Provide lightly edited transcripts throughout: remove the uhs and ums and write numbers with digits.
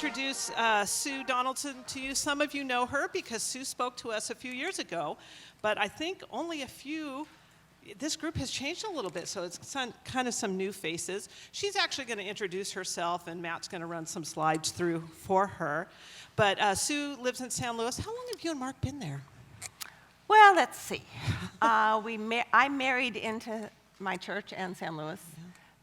introduce Sue Donaldson to you. Some of you know her because Sue spoke to us a few years ago, but I think only this group has changed a little bit, so it's kind of some new faces. She's actually going to introduce herself, and Matt's going to run some slides through for her. But Sue lives in San Luis. How long have you and Mark been there? Well, let's see. I married into my church in San Luis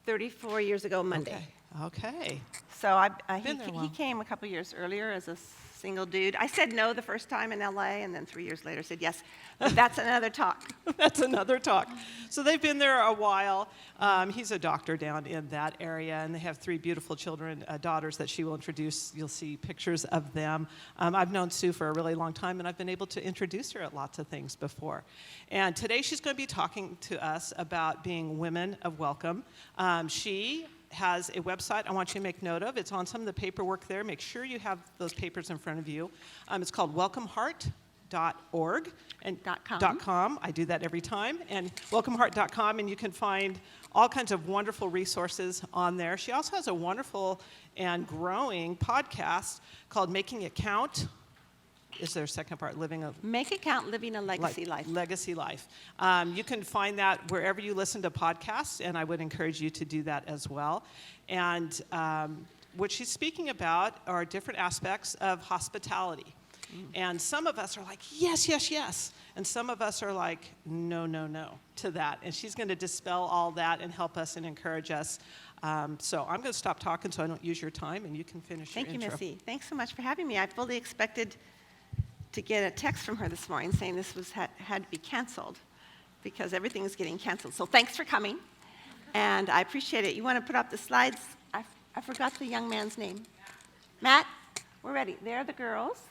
34 years ago Monday. Okay. So he came a couple years earlier as a single dude. I said no the first time in LA, and then 3 years later said yes. But that's another talk. That's another talk. So they've been there a while. He's a doctor down in that area, and they have 3 beautiful children, daughters that she will introduce. You'll see pictures of them. I've known Sue for a really long time, and I've been able to introduce her at lots of things before. And today she's going to be talking to us about being women of welcome. She has a website I want you to make note of. It's on some of the paperwork there. Make sure you have those papers in front of you. It's called welcomeheart.org and .com. I do that every time. And welcomeheart.com, and you can find all kinds of wonderful resources on there. She also has a wonderful and growing podcast called Making It Count. Is there a second part? Make It Count, Living a Legacy Life. Legacy Life. You can find that wherever you listen to podcasts, and I would encourage you to do that as well. And what she's speaking about are different aspects of hospitality. And some of us are like, yes, yes, yes. And some of us are like, no, no, no to that. And she's going to dispel all that and help us and encourage us. So I'm going to stop talking so I don't use your time, and you can finish your intro. Thank you, Missy. Thanks so much for having me. I fully expected to get a text from her this morning saying this had to be canceled because everything is getting canceled. So thanks for coming, and I appreciate it. You want to put up the slides? I forgot the young man's name. Matt, we're ready. There are the girls.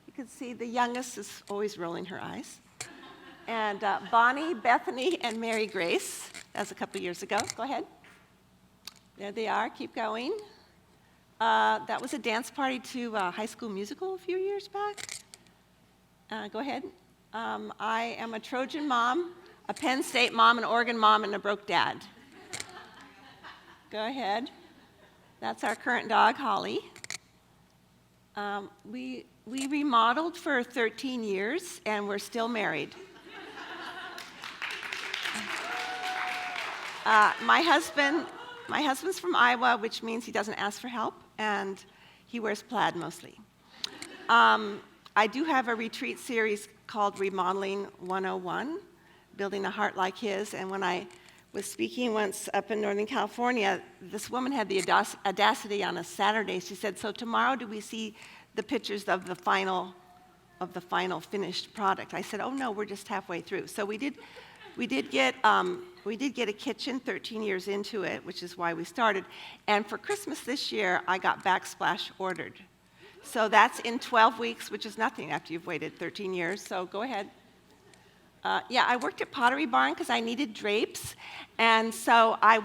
You can see the youngest is always rolling her eyes. And Bonnie, Bethany, and Mary Grace. That was a couple years ago. Go ahead. There they are. Keep going. That was a dance party to High School Musical a few years back. Go ahead. I am a Trojan mom, a Penn State mom, an Oregon mom, and a broke dad. Go ahead. That's our current dog, Holly. We remodeled for 13 years, and we're still married. My husband's from Iowa, which means he doesn't ask for help, and he wears plaid mostly. I do have a retreat series called Remodeling 101, Building a Heart Like His, and when I was speaking once up in Northern California, this woman had the audacity on a Saturday. She said, "So tomorrow do we see the pictures of the final finished product?" I said, "Oh no, we're just halfway through." So we did get a kitchen 13 years into it, which is why we started. And for Christmas this year, I got backsplash ordered. So that's in 12 weeks, which is nothing after you've waited 13 years. So go ahead. I worked at Pottery Barn because I needed drapes. And so I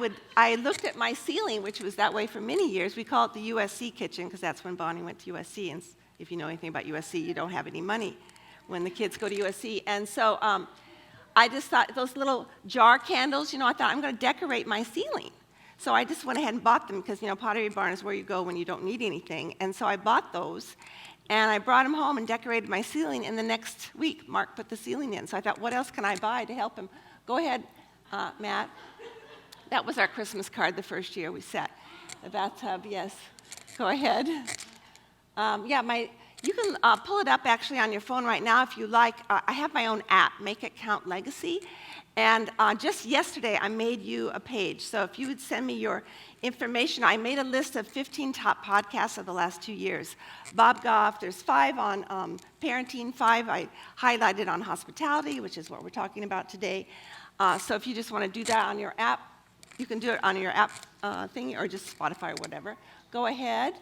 looked at my ceiling, which was that way for many years. We call it the USC kitchen because that's when Bonnie went to USC. And if you know anything about USC, you don't have any money when the kids go to USC. And so I just thought those little jar candles, I thought I'm going to decorate my ceiling. So I just went ahead and bought them because, Pottery Barn is where you go when you don't need anything. And so I bought those, and I brought them home and decorated my ceiling, and the next week, Mark put the ceiling in. So I thought, what else can I buy to help him? Go ahead, Matt. That was our Christmas card the first year we set. The bathtub, yes. Go ahead. You can pull it up actually on your phone right now if you like. I have my own app, Make It Count Legacy. And just yesterday, I made you a page. So if you would send me your information, I made a list of 15 top podcasts of the last 2 years. Bob Goff, there's 5 on parenting, 5 I highlighted on hospitality, which is what we're talking about today. So if you just want to do that on your app, you can do it on your app thingy or just Spotify or whatever. Go ahead.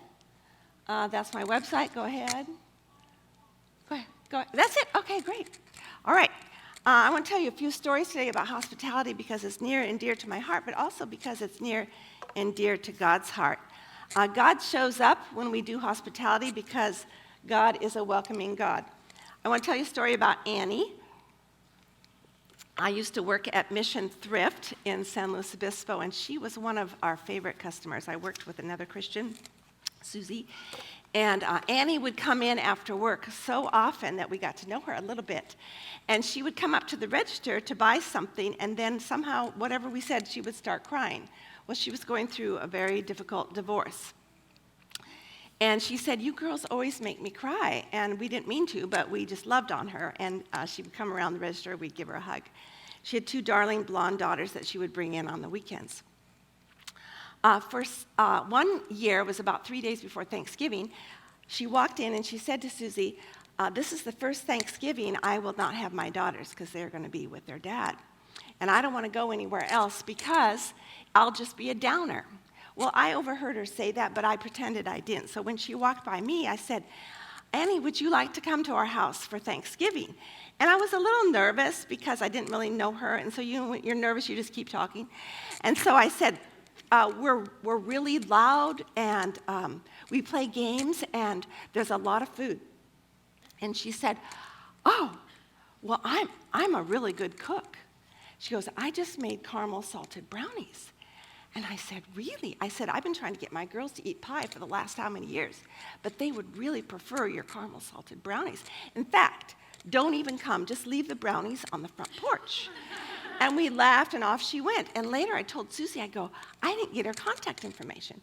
That's my website. Go ahead. Go ahead. That's it? Okay, great. All right. I want to tell you a few stories today about hospitality because it's near and dear to my heart, but also because it's near and dear to God's heart. God shows up when we do hospitality because God is a welcoming God. I want to tell you a story about Annie. I used to work at Mission Thrift in San Luis Obispo, and she was one of our favorite customers. I worked with another Christian Susie. And Annie would come in after work so often that we got to know her a little bit. And she would come up to the register to buy something, and then somehow, whatever we said, she would start crying. Well, she was going through a very difficult divorce. And she said, "You girls always make me cry." And we didn't mean to, but we just loved on her. And she would come around the register, we'd give her a hug. She had 2 darling blonde daughters that she would bring in on the weekends. One year, it was about 3 days before Thanksgiving, she walked in and she said to Susie, "This is the first Thanksgiving I will not have my daughters because they're going to be with their dad. And I don't want to go anywhere else because I'll just be a downer." Well, I overheard her say that, but I pretended I didn't. So when she walked by me, I said, "Annie, would you like to come to our house for Thanksgiving?" And I was a little nervous because I didn't really know her. And so when you're nervous, you just keep talking. And so I said, we're really loud, and we play games, and there's a lot of food." And she said, "Oh, well, I'm a really good cook." She goes, "I just made caramel salted brownies." And I said, "Really?" I said, "I've been trying to get my girls to eat pie for the last how many years, but they would really prefer your caramel salted brownies. In fact, don't even come, just leave the brownies on the front porch." And we laughed, and off she went. And later I told Susie, I go, "I didn't get her contact information,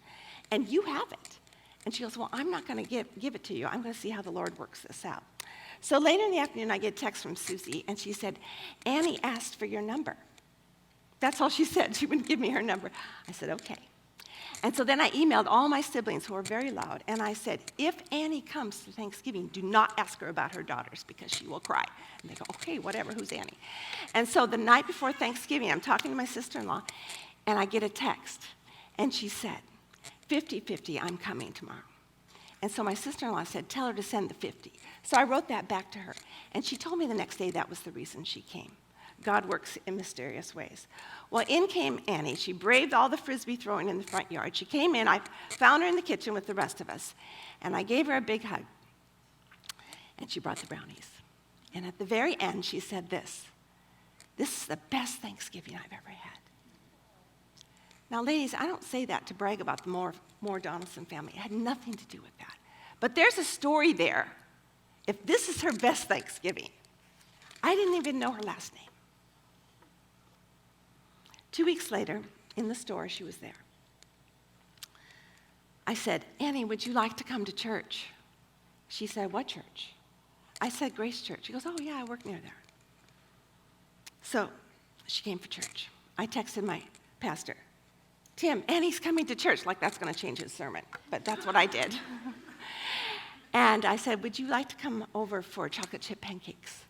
and you have it." And she goes, "Well, I'm not going to give it to you. I'm going to see how the Lord works this out." So later in the afternoon, I get a text from Susie, and she said, "Annie asked for your number." That's all she said. She wouldn't give me her number. I said, "Okay." And so then I emailed all my siblings, who were very loud, and I said, "If Annie comes to Thanksgiving, do not ask her about her daughters because she will cry." And they go, "Okay, whatever, who's Annie?" And so the night before Thanksgiving, I'm talking to my sister-in-law, and I get a text, and she said, 50-50, I'm coming tomorrow. And so my sister-in-law said, "Tell her to send the 50. So I wrote that back to her, and she told me the next day that was the reason she came. God works in mysterious ways. Well, in came Annie. She braved all the frisbee throwing in the front yard. She came in. I found her in the kitchen with the rest of us, and I gave her a big hug, and she brought the brownies. And at the very end, she said this is the best Thanksgiving I've ever had." Now, ladies, I don't say that to brag about the Moore Donaldson family. It had nothing to do with that. But there's a story there. If this is her best Thanksgiving, I didn't even know her last name. 2 weeks later, in the store, she was there. I said, "Annie, would you like to come to church?" She said, "What church?" I said, "Grace Church." She goes, "Oh, yeah, I work near there." So she came for church. I texted my pastor, "Tim, Annie's coming to church," like that's going to change his sermon, but that's what I did. And I said, "Would you like to come over for chocolate chip pancakes?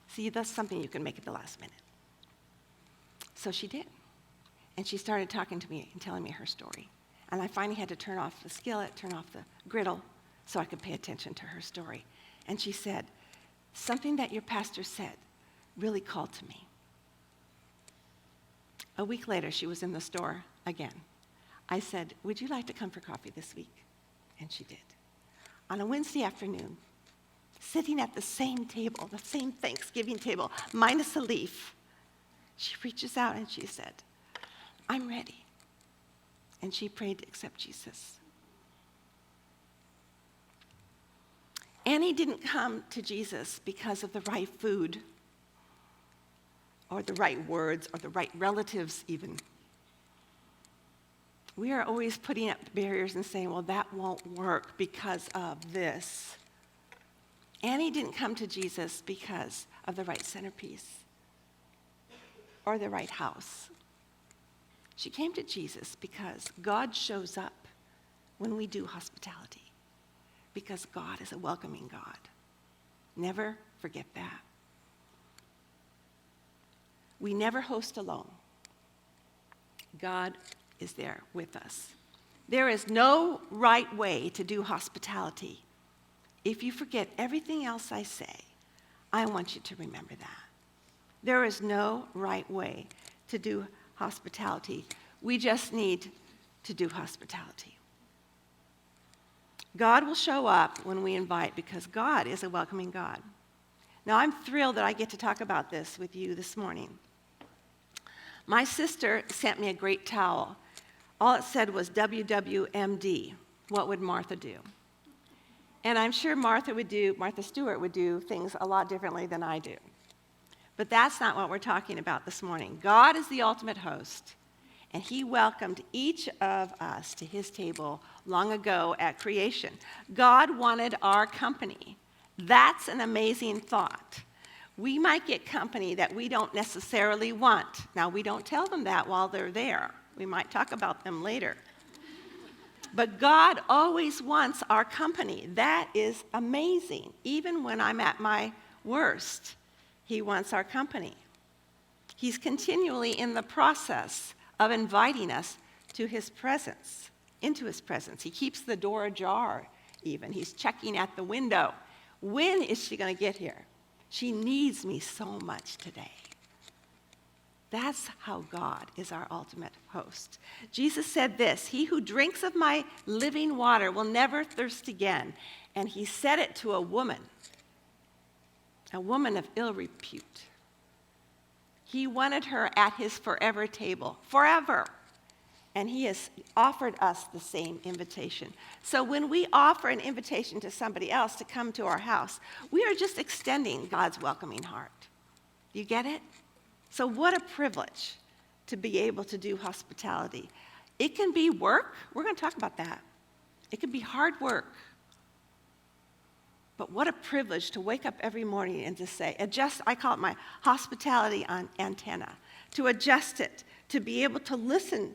See, that's something you can make at the last minute." So she did. And she started talking to me and telling me her story. And I finally had to turn off the skillet, turn off the griddle, so I could pay attention to her story. And she said, "Something that your pastor said really called to me." A week later, she was in the store again. I said, "Would you like to come for coffee this week?" And she did. On a Wednesday afternoon, sitting at the same table, the same Thanksgiving table, minus a leaf, she reaches out and she said, "I'm ready." And she prayed to accept Jesus. Annie didn't come to Jesus because of the right food, or the right words, or the right relatives even. We are always putting up barriers and saying, "Well, that won't work because of this." Annie didn't come to Jesus because of the right centerpiece or the right house. She came to Jesus because God shows up when we do hospitality, because God is a welcoming God. Never forget that. We never host alone. God is there with us. There is no right way to do hospitality. If you forget everything else I say, I want you to remember that. There is no right way to do hospitality. We just need to do hospitality. God will show up when we invite, because God is a welcoming God. Now, I'm thrilled that I get to talk about this with you this morning. My sister sent me a great towel. All it said was WWMD, what would Martha do? And I'm sure Martha Stewart would do things a lot differently than I do. But that's not what we're talking about this morning. God is the ultimate host, and he welcomed each of us to his table long ago at creation. God wanted our company. That's an amazing thought. We might get company that we don't necessarily want. Now, we don't tell them that while they're there. We might talk about them later. But God always wants our company. That is amazing. Even when I'm at my worst, he wants our company. He's continually in the process of inviting us to his presence, into his presence. He keeps the door ajar even. He's checking at the window. When is she going to get here? She needs me so much today. That's how God is our ultimate host. Jesus said this, "He who drinks of my living water will never thirst again." And he said it to a woman of ill repute. He wanted her at his forever table, forever. And he has offered us the same invitation. So when we offer an invitation to somebody else to come to our house, we are just extending God's welcoming heart. You get it? So what a privilege to be able to do hospitality. It can be work. We're going to talk about that. It can be hard work. But what a privilege to wake up every morning and to say, I call it my hospitality antenna, to adjust it, to be able to listen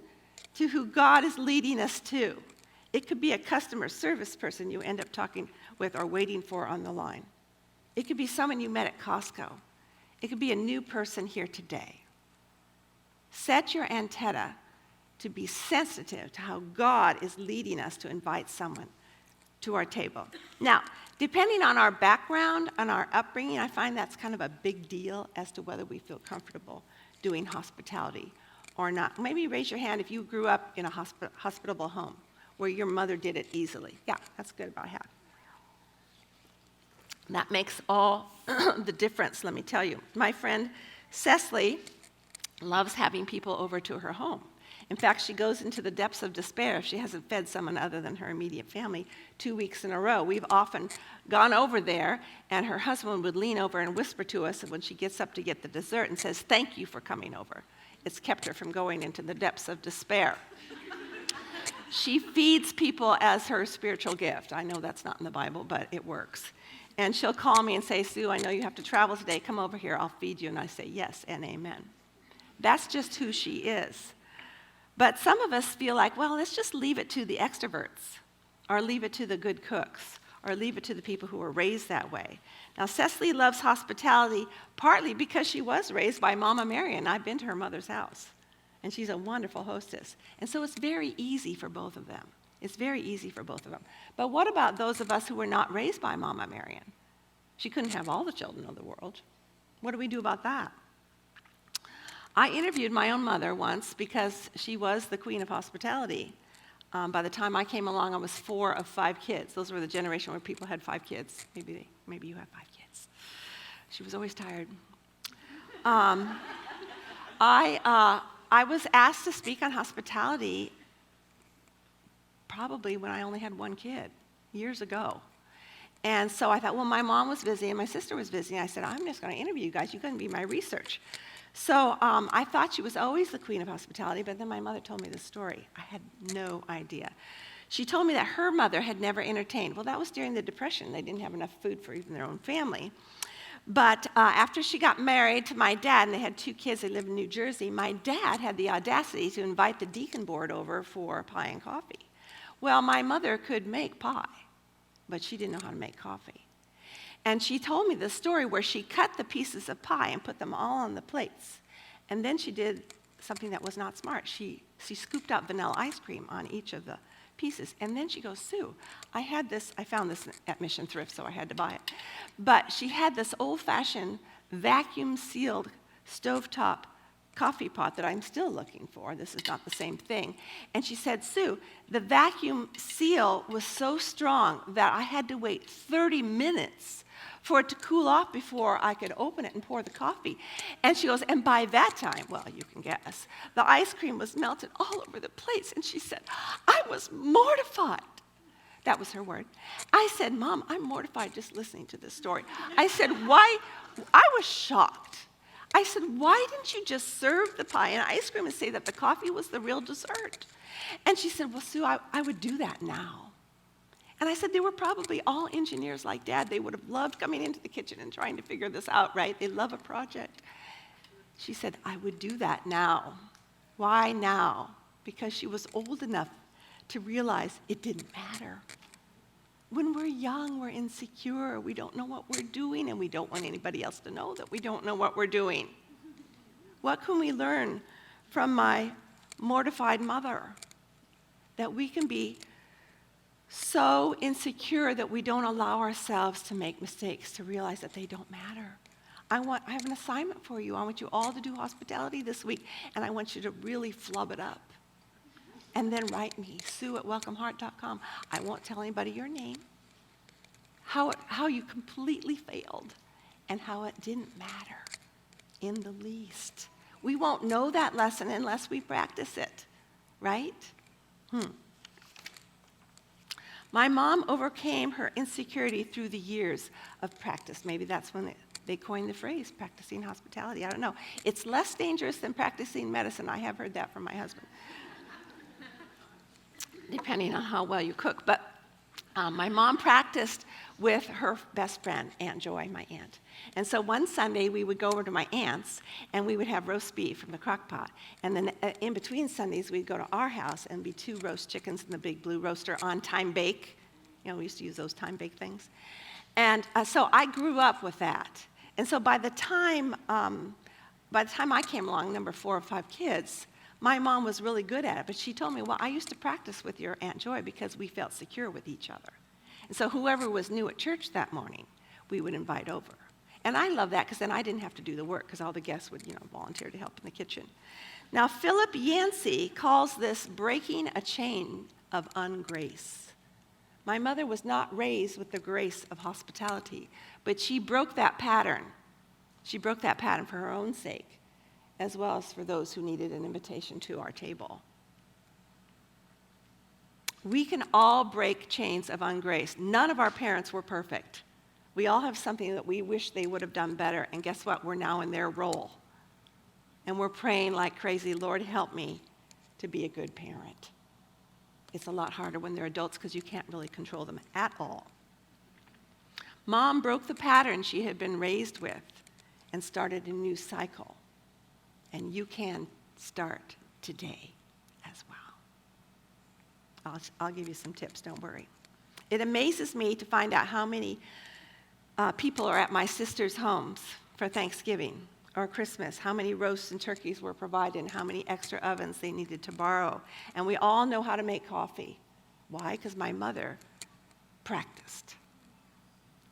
to who God is leading us to. It could be a customer service person you end up talking with or waiting for on the line. It could be someone you met at Costco. It could be a new person here today. Set your antenna to be sensitive to how God is leading us to invite someone to our table. Now, depending on our background, on our upbringing, I find that's kind of a big deal as to whether we feel comfortable doing hospitality or not. Maybe raise your hand if you grew up in a hospitable home where your mother did it easily. Yeah, that's good, about half. That makes all the difference, let me tell you. My friend Cecily loves having people over to her home. In fact, she goes into the depths of despair if she hasn't fed someone other than her immediate family 2 weeks in a row. We've often gone over there, and her husband would lean over and whisper to us when she gets up to get the dessert and says, "Thank you for coming over." It's kept her from going into the depths of despair. She feeds people as her spiritual gift. I know that's not in the Bible, but it works. And she'll call me and say, "Sue, I know you have to travel today. Come over here. I'll feed you." And I say, "Yes and amen." That's just who she is. But some of us feel like, well, let's just leave it to the extroverts, or leave it to the good cooks, or leave it to the people who were raised that way. Now, Cecily loves hospitality partly because she was raised by Mama Marion. I've been to her mother's house, and she's a wonderful hostess. And so it's very easy for both of them. It's very easy for both of them. But what about those of us who were not raised by Mama Marion? She couldn't have all the children of the world. What do we do about that? I interviewed my own mother once because she was the queen of hospitality. By the time I came along, I was 4 of 5 kids. Those were the generation where people had 5 kids. Maybe you have 5 kids. She was always tired. I was asked to speak on hospitality probably when I only had 1 kid, years ago. And so I thought, well, my mom was busy and my sister was busy. And I said, I'm just going to interview you guys. You're going to be my research. So I thought she was always the queen of hospitality, but then my mother told me the story. I had no idea. She told me that her mother had never entertained. Well, that was during the Depression. They didn't have enough food for even their own family. But after she got married to my dad, and they had 2 kids, they lived in New Jersey, my dad had the audacity to invite the deacon board over for pie and coffee. Well, my mother could make pie, but she didn't know how to make coffee. And she told me the story where she cut the pieces of pie and put them all on the plates. And then she did something that was not smart. She scooped out vanilla ice cream on each of the pieces. And then she goes, Sue, I found this at Mission Thrift, so I had to buy it. But she had this old-fashioned vacuum-sealed stovetop coffee pot that I'm still looking for. This is not the same thing. And she said, Sue, the vacuum seal was so strong that I had to wait 30 minutes for it to cool off before I could open it and pour the coffee. And she goes, and by that time, well, you can guess, the ice cream was melted all over the place. And she said, I was mortified. That was her word. I said, Mom, I'm mortified just listening to this story. I said, why? I was shocked. I said, why didn't you just serve the pie and ice cream and say that the coffee was the real dessert? And she said, well, Sue, I would do that now. And I said, they were probably all engineers like Dad. They would have loved coming into the kitchen and trying to figure this out, right? They love a project. She said, I would do that now. Why now? Because she was old enough to realize it didn't matter. When we're young, we're insecure. We don't know what we're doing, and we don't want anybody else to know that we don't know what we're doing. What can we learn from my mortified mother? That we can be so insecure that we don't allow ourselves to make mistakes, to realize that they don't matter. I have an assignment for you. I want you all to do hospitality this week, and I want you to really flub it up. And then write me, sue@welcomeheart.com. I won't tell anybody your name, how you completely failed, and how it didn't matter in the least. We won't know that lesson unless we practice it, right? My mom overcame her insecurity through the years of practice. Maybe that's when they coined the phrase, practicing hospitality. I don't know. It's less dangerous than practicing medicine. I have heard that from my husband. Depending on how well you cook. But my mom practiced with her best friend, Aunt Joy, my aunt. And so one Sunday, we would go over to my aunt's, and we would have roast beef from the crock pot. And then in between Sundays, we'd go to our house and be 2 roast chickens in the big blue roaster on time bake. You know, we used to use those time bake things. And so I grew up with that. And so by the time I came along, number 4 or 5 kids, my mom was really good at it, but she told me, well, I used to practice with your Aunt Joy because we felt secure with each other. And so whoever was new at church that morning, we would invite over. And I love that because then I didn't have to do the work because all the guests would, volunteer to help in the kitchen. Now, Philip Yancey calls this breaking a chain of ungrace. My mother was not raised with the grace of hospitality, but she broke that pattern. She broke that pattern for her own sake, as well as for those who needed an invitation to our table. We can all break chains of ungrace. None of our parents were perfect. We all have something that we wish they would have done better, and guess what? We're now in their role. And we're praying like crazy, Lord, help me to be a good parent. It's a lot harder when they're adults because you can't really control them at all. Mom broke the pattern she had been raised with and started a new cycle. And you can start today as well. I'll give you some tips, don't worry. It amazes me to find out how many people are at my sister's homes for Thanksgiving or Christmas, how many roasts and turkeys were provided, and how many extra ovens they needed to borrow. And we all know how to make coffee. Why? Because my mother practiced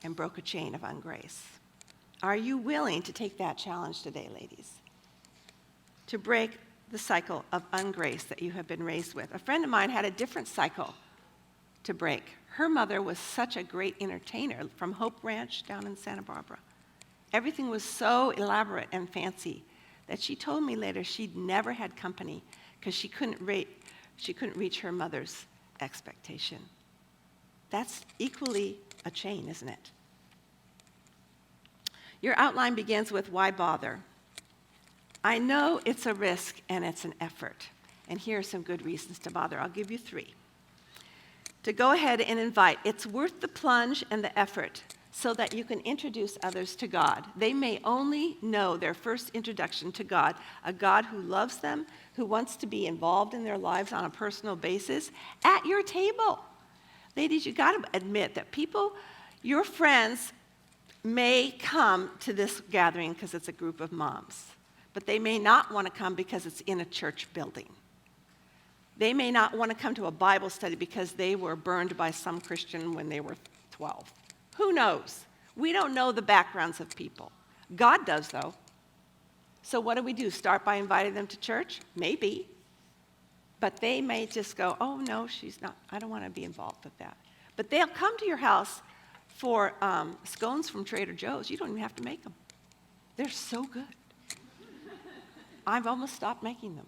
and broke a chain of ungrace. Are you willing to take that challenge today, ladies? To break the cycle of ungrace that you have been raised with. A friend of mine had a different cycle to break. Her mother was such a great entertainer from Hope Ranch down in Santa Barbara. Everything was so elaborate and fancy that she told me later she'd never had company because she couldn't reach her mother's expectation. That's equally a chain, isn't it? Your outline begins with why bother? I know it's a risk and it's an effort. And here are some good reasons to bother. I'll give you 3. To go ahead and invite. It's worth the plunge and the effort so that you can introduce others to God. They may only know their first introduction to God, a God who loves them, who wants to be involved in their lives on a personal basis at your table. Ladies, you got to admit that people, your friends, may come to this gathering because it's a group of moms. But they may not want to come because it's in a church building. They may not want to come to a Bible study because they were burned by some Christian when they were 12. Who knows? We don't know the backgrounds of people. God does, though. So what do? Start by inviting them to church? Maybe. But they may just go, oh, no, she's not. I don't want to be involved with that. But they'll come to your house for scones from Trader Joe's. You don't even have to make them. They're so good. I've almost stopped making them.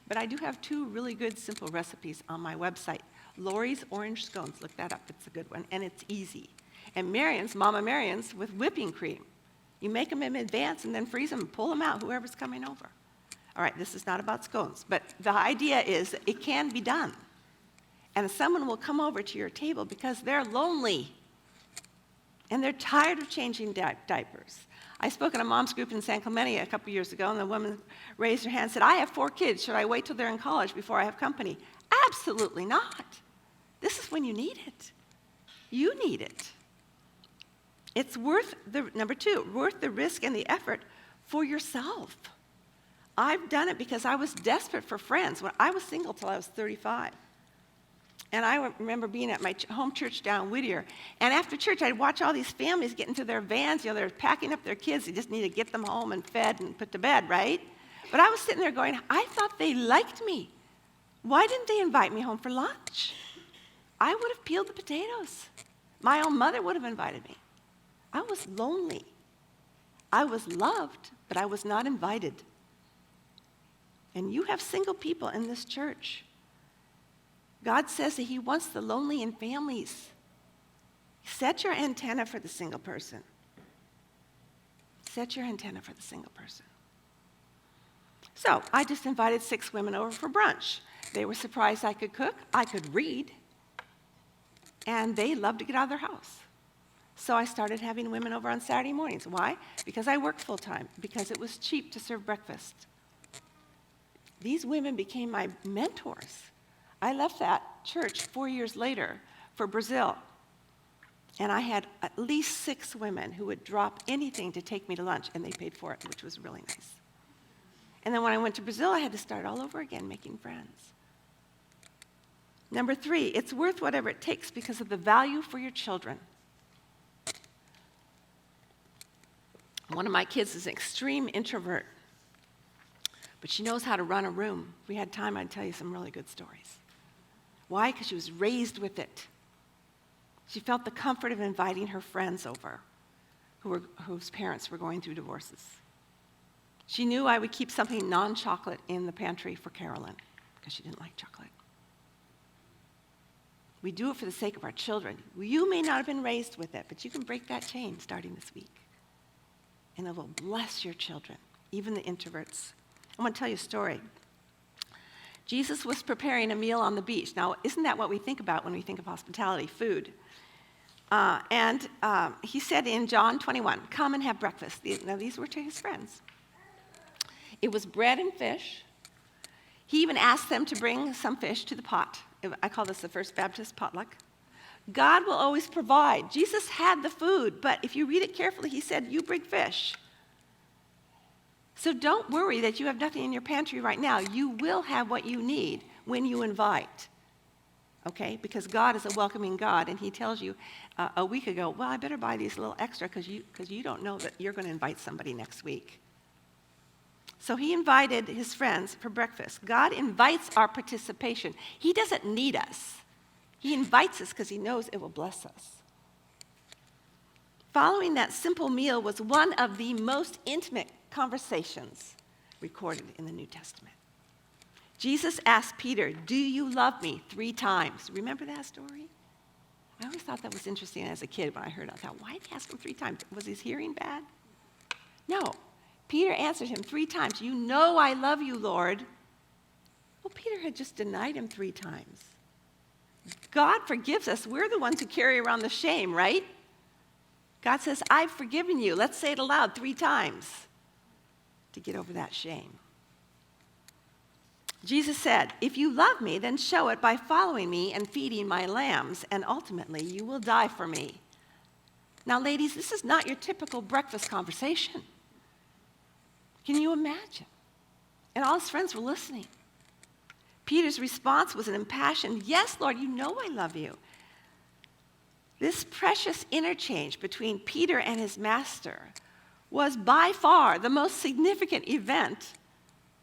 But I do have 2 really good, simple recipes on my website, Lori's Orange Scones. Look that up. It's a good one, and it's easy. And Marion's, Mama Marion's, with whipping cream. You make them in advance and then freeze them and pull them out, whoever's coming over. All right, this is not about scones, but the idea is that it can be done. And someone will come over to your table because they're lonely and they're tired of changing diapers. I spoke at a mom's group in San Clemente a couple years ago, and the woman raised her hand and said, I have 4 kids. Should I wait till they're in college before I have company? Absolutely not. This is when you need it. You need it. It's worth number 2, worth the risk and the effort for yourself. I've done it because I was desperate for friends. When I was single till I was 35. And I remember being at my home church down in Whittier. And after church, I'd watch all these families get into their vans. You know, they're packing up their kids. They just need to get them home and fed and put to bed, right? But I was sitting there going, I thought they liked me. Why didn't they invite me home for lunch? I would have peeled the potatoes. My own mother would have invited me. I was lonely. I was loved, but I was not invited. And you have single people in this church. God says that he wants the lonely in families. Set your antenna for the single person. Set your antenna for the single person. So I just invited 6 women over for brunch. They were surprised I could cook, I could read, and they loved to get out of their house. So I started having women over on Saturday mornings. Why? Because I worked full time, because it was cheap to serve breakfast. These women became my mentors. I left that church 4 years later for Brazil, and I had at least 6 women who would drop anything to take me to lunch, and they paid for it, which was really nice. And then when I went to Brazil, I had to start all over again making friends. Number 3, it's worth whatever it takes because of the value for your children. One of my kids is an extreme introvert, but she knows how to run a room. If we had time, I'd tell you some really good stories. Why? Because she was raised with it. She felt the comfort of inviting her friends over whose parents were going through divorces. She knew I would keep something non-chocolate in the pantry for Carolyn because she didn't like chocolate. We do it for the sake of our children. You may not have been raised with it, but you can break that chain starting this week. And it will bless your children, even the introverts. I want to tell you a story. Jesus was preparing a meal on the beach. Now, isn't that what we think about when we think of hospitality, food? And he said in John 21, come and have breakfast. Now, these were to his friends. It was bread and fish. He even asked them to bring some fish to the pot. I call this the First Baptist potluck. God will always provide. Jesus had the food, but if you read it carefully, he said, you bring fish. So don't worry that you have nothing in your pantry right now. You will have what you need when you invite, okay? Because God is a welcoming God, and he tells you a week ago, well, I better buy these a little extra because you don't know that you're going to invite somebody next week. So he invited his friends for breakfast. God invites our participation. He doesn't need us. He invites us because he knows it will bless us. Following that simple meal was one of the most intimate conversations recorded in the New Testament. Jesus asked Peter, do you love me 3 times? Remember that story? I always thought that was interesting as a kid when I heard it. I thought, why did he ask him 3 times? Was his hearing bad? No. Peter answered him 3 times. You know I love you, Lord. Well, Peter had just denied him 3 times. God forgives us. We're the ones who carry around the shame, right? God says, I've forgiven you. Let's say it aloud 3 times to get over that shame. Jesus said, if you love me, then show it by following me and feeding my lambs, and ultimately you will die for me. Now, ladies, this is not your typical breakfast conversation. Can you imagine? And all his friends were listening. Peter's response was an impassioned, yes, Lord, you know I love you. This precious interchange between Peter and his master was by far the most significant event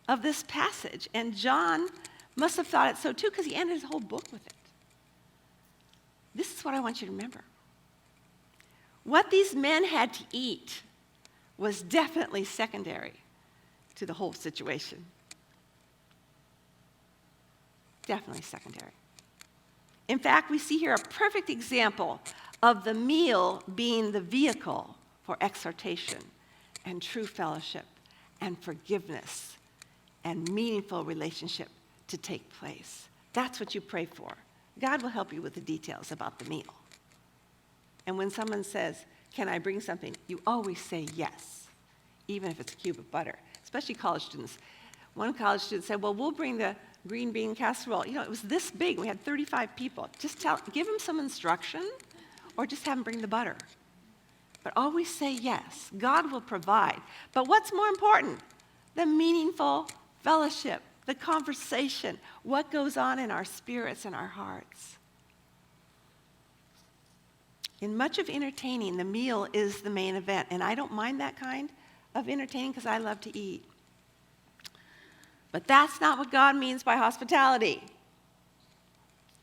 of this passage. And John must have thought it so too, because he ended his whole book with it. This is what I want you to remember. What these men had to eat was definitely secondary to the whole situation. Definitely secondary. In fact, we see here a perfect example of the meal being the vehicle for exhortation and true fellowship and forgiveness and meaningful relationship to take place. That's what you pray for. God will help you with the details about the meal. And when someone says, "Can I bring something?" you always say yes, even if it's a cube of butter, especially college students. One college student said, "Well, we'll bring the green bean casserole." You know, it was this big. We had 35 people. Just give them some instruction, or just have them bring the butter. But always say yes. God will provide. But what's more important? The meaningful fellowship, the conversation, what goes on in our spirits and our hearts. In much of entertaining, the meal is the main event. And I don't mind that kind of entertaining because I love to eat. But that's not what God means by hospitality.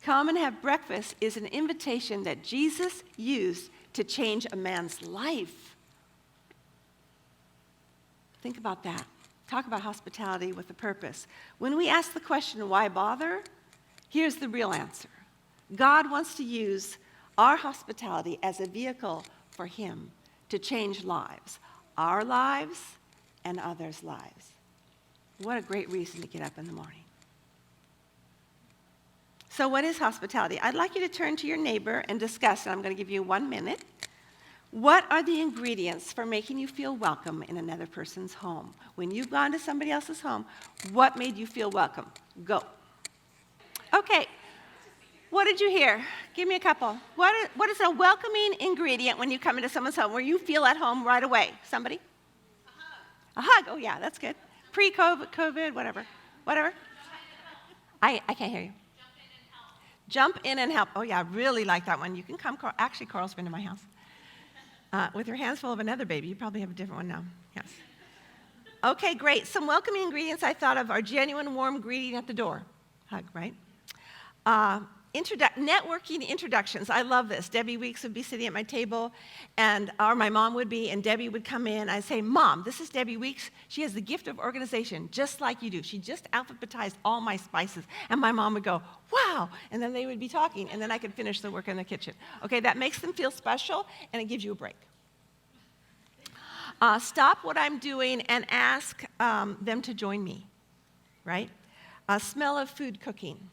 Come and have breakfast is an invitation that Jesus used to change a man's life. Think about that. Talk about hospitality with a purpose. When we ask the question, why bother? Here's the real answer. God wants to use our hospitality as a vehicle for him to change lives, our lives and others' lives. What a great reason to get up in the morning. So what is hospitality? I'd like you to turn to your neighbor and discuss, and I'm going to give you 1 minute. What are the ingredients for making you feel welcome in another person's home? When you've gone to somebody else's home, what made you feel welcome? Go. Okay. What did you hear? Give me a couple. What is a welcoming ingredient when you come into someone's home where you feel at home right away? Somebody? A hug. Oh, yeah, that's good. Pre-COVID, whatever. I can't hear you. Jump in and help. Oh, yeah, I really like that one. You can come. Actually, Carl's been to my house. With your hands full of another baby. You probably have a different one now. Yes. Okay, great. Some welcoming ingredients I thought of are genuine, warm greeting at the door. Hug, right? Networking introductions. I love this. Debbie Weeks would be sitting at my table, or my mom would be, and Debbie would come in. I'd say, "Mom, this is Debbie Weeks. She has the gift of organization, just like you do. She just alphabetized all my spices." And my mom would go, "Wow." And then they would be talking, and then I could finish the work in the kitchen. Okay, that makes them feel special, and it gives you a break. Stop what I'm doing and ask them to join me, right? A smell of food cooking.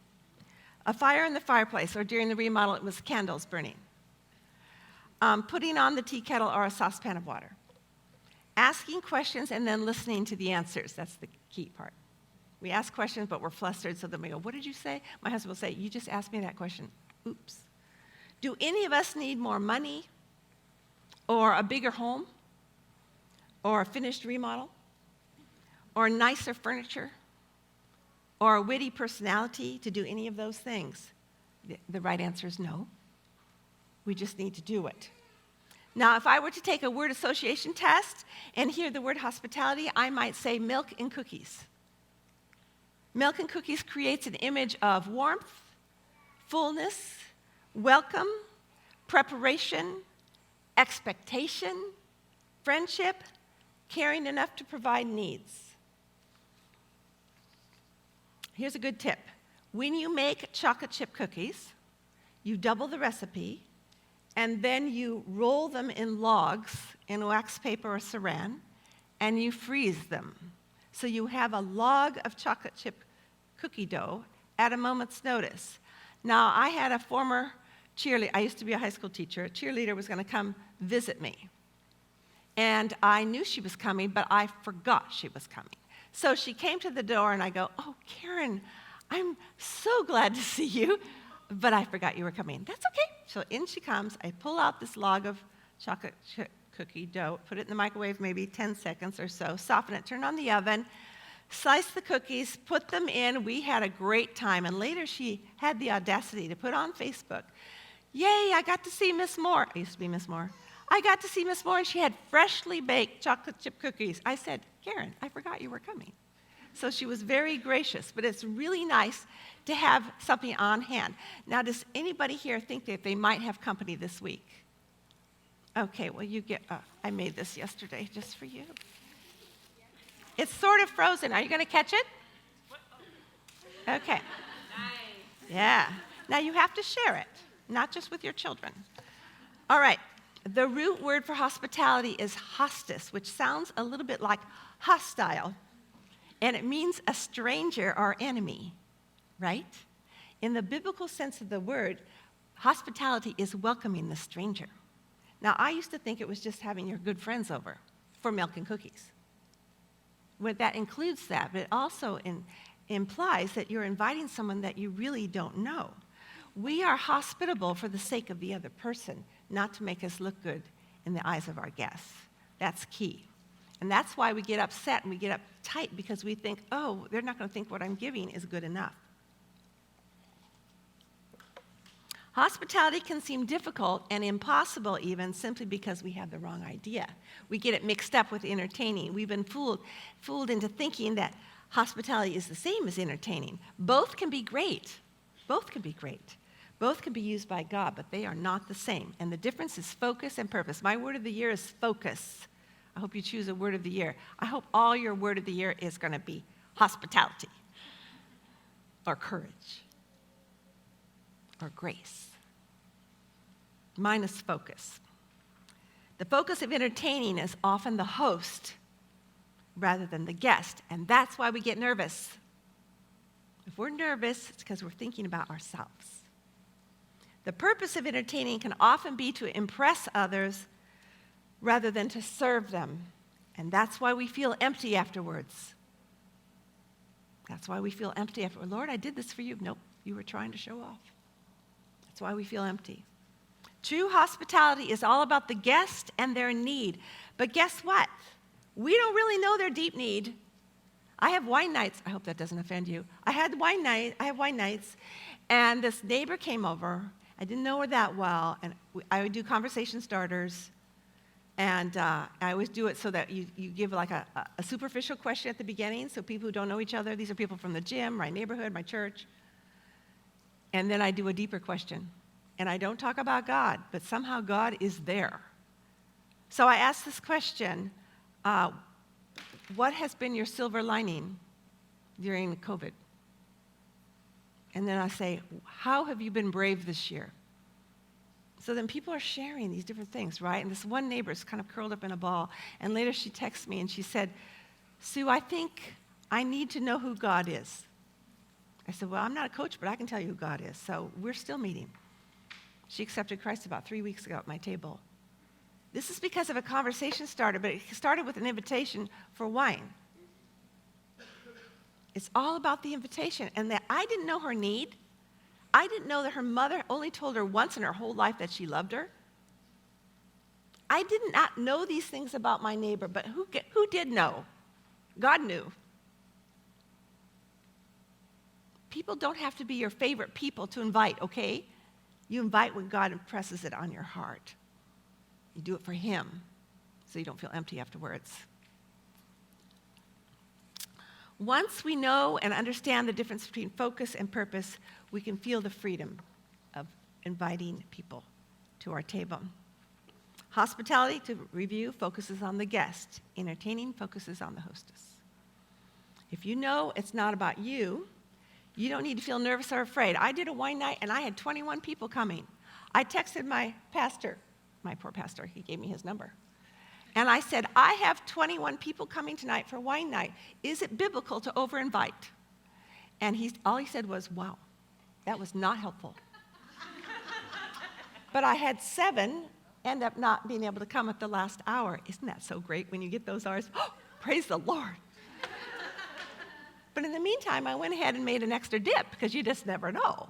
A fire in the fireplace, or during the remodel, it was candles burning. Putting on the tea kettle or a saucepan of water. Asking questions and then listening to the answers. That's the key part. We ask questions, but we're flustered, so then we go, "What did you say?" My husband will say, "You just asked me that question." Oops. Do any of us need more money, or a bigger home, or a finished remodel, or nicer furniture, or a witty personality to do any of those things? The right answer is no. We just need to do it. Now, if I were to take a word association test and hear the word hospitality, I might say milk and cookies. Milk and cookies creates an image of warmth, fullness, welcome, preparation, expectation, friendship, caring enough to provide needs. Here's a good tip. When you make chocolate chip cookies, you double the recipe, and then you roll them in logs in wax paper or saran, and you freeze them. So you have a log of chocolate chip cookie dough at a moment's notice. Now, I had a former cheerleader. I used to be a high school teacher. A cheerleader was going to come visit me. And I knew she was coming, but I forgot she was coming. So she came to the door, and I go, "Oh, Karen, I'm so glad to see you, but I forgot you were coming." "That's okay." So in she comes. I pull out this log of chocolate chip cookie dough, put it in the microwave maybe 10 seconds or so, soften it, turn on the oven, slice the cookies, put them in. We had a great time. And later she had the audacity to put on Facebook, "Yay, I got to see Miss Moore." I used to be Miss Moore. "I got to see Miss Moore, and she had freshly baked chocolate chip cookies." I said, "Karen, I forgot you were coming." So she was very gracious, but it's really nice to have something on hand. Now, does anybody here think that they might have company this week? Okay, well, you get, I made this yesterday just for you. It's sort of frozen. Are you going to catch it? Okay. Nice. Yeah. Now, you have to share it, not just with your children. All right. The root word for hospitality is hostis, which sounds a little bit like hostile, and it means a stranger or enemy, right? In the biblical sense of the word, hospitality is welcoming the stranger. Now, I used to think it was just having your good friends over for milk and cookies. Well, that includes that, but it also implies that you're inviting someone that you really don't know. We are hospitable for the sake of the other person, not to make us look good in the eyes of our guests. That's key. And that's why we get upset and we get uptight, because we think, oh, they're not going to think what I'm giving is good enough. Hospitality can seem difficult and impossible even simply because we have the wrong idea. We get it mixed up with entertaining. We've been fooled into thinking that hospitality is the same as entertaining. Both can be great. Both can be great. Both can be used by God, but they are not the same. And the difference is focus and purpose. My word of the year is focus. I hope you choose a word of the year. I hope all your word of the year is going to be hospitality or courage or grace. Mine is focus. The focus of entertaining is often the host rather than the guest, and that's why we get nervous. If we're nervous, it's because we're thinking about ourselves. The purpose of entertaining can often be to impress others rather than to serve them, and that's why we feel empty afterwards. That's why we feel empty afterwards. Lord, I did this for you. Nope, you were trying to show off. That's why we feel empty. True hospitality is all about the guest and their need. But guess what? We don't really know their deep need. I have wine nights. I hope that doesn't offend you. I have wine nights, and this neighbor came over. I didn't know her that well, and I would do conversation starters, and I always do it so that you give like a superficial question at the beginning, so people who don't know each other, these are people from the gym, my neighborhood, my church, and then I do a deeper question. And I don't talk about God, but somehow God is there. So I ask this question, what has been your silver lining during COVID? And then I say, how have you been brave this year? So then people are sharing these different things, right? And this one neighbor is kind of curled up in a ball. And later she texts me and she said, Sue, I think I need to know who God is. I said, well, I'm not a coach, but I can tell you who God is. So we're still meeting. She accepted Christ about 3 weeks ago at my table. This is because of a conversation starter, but it started with an invitation for wine. It's all about the invitation, and that I didn't know her need. I didn't know that her mother only told her once in her whole life that she loved her. I did not know these things about my neighbor, but who did know? God knew. People don't have to be your favorite people to invite, okay? You invite when God impresses it on your heart. You do it for Him, so you don't feel empty afterwards. Once we know and understand the difference between focus and purpose, we can feel the freedom of inviting people to our table. Hospitality, to review, focuses on the guest. Entertaining focuses on the hostess. If you know it's not about you, you don't need to feel nervous or afraid. I did a wine night, and I had 21 people coming. I texted my pastor, my poor pastor, he gave me his number. And I said, I have 21 people coming tonight for wine night. Is it biblical to over-invite? And all he said was, wow, that was not helpful. But I had 7 end up not being able to come at the last hour. Isn't that so great when you get those hours? Oh, praise the Lord. But in the meantime, I went ahead and made an extra dip, because you just never know.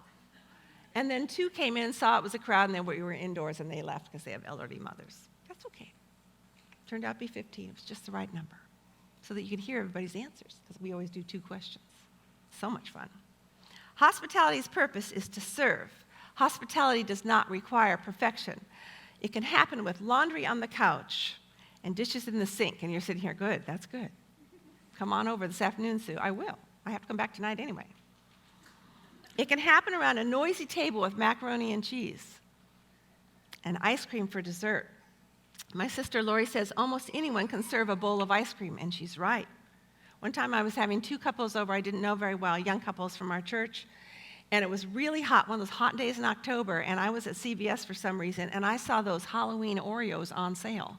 And then 2 came in, saw it was a crowd, and then we were indoors, and they left because they have elderly mothers. That's okay. Turned out to be 15. It was just the right number, so that you could hear everybody's answers, because we always do 2 questions. So much fun. Hospitality's purpose is to serve. Hospitality does not require perfection. It can happen with laundry on the couch and dishes in the sink, and you're sitting here, good, that's good. Come on over this afternoon, Sue. I will. I have to come back tonight anyway. It can happen around a noisy table with macaroni and cheese and ice cream for dessert. My sister Lori says almost anyone can serve a bowl of ice cream, and she's right. One time I was having 2 couples over I didn't know very well, young couples from our church, And it was really hot, one of those hot days in October, and I was at CVS for some reason, and I saw those Halloween Oreos on sale.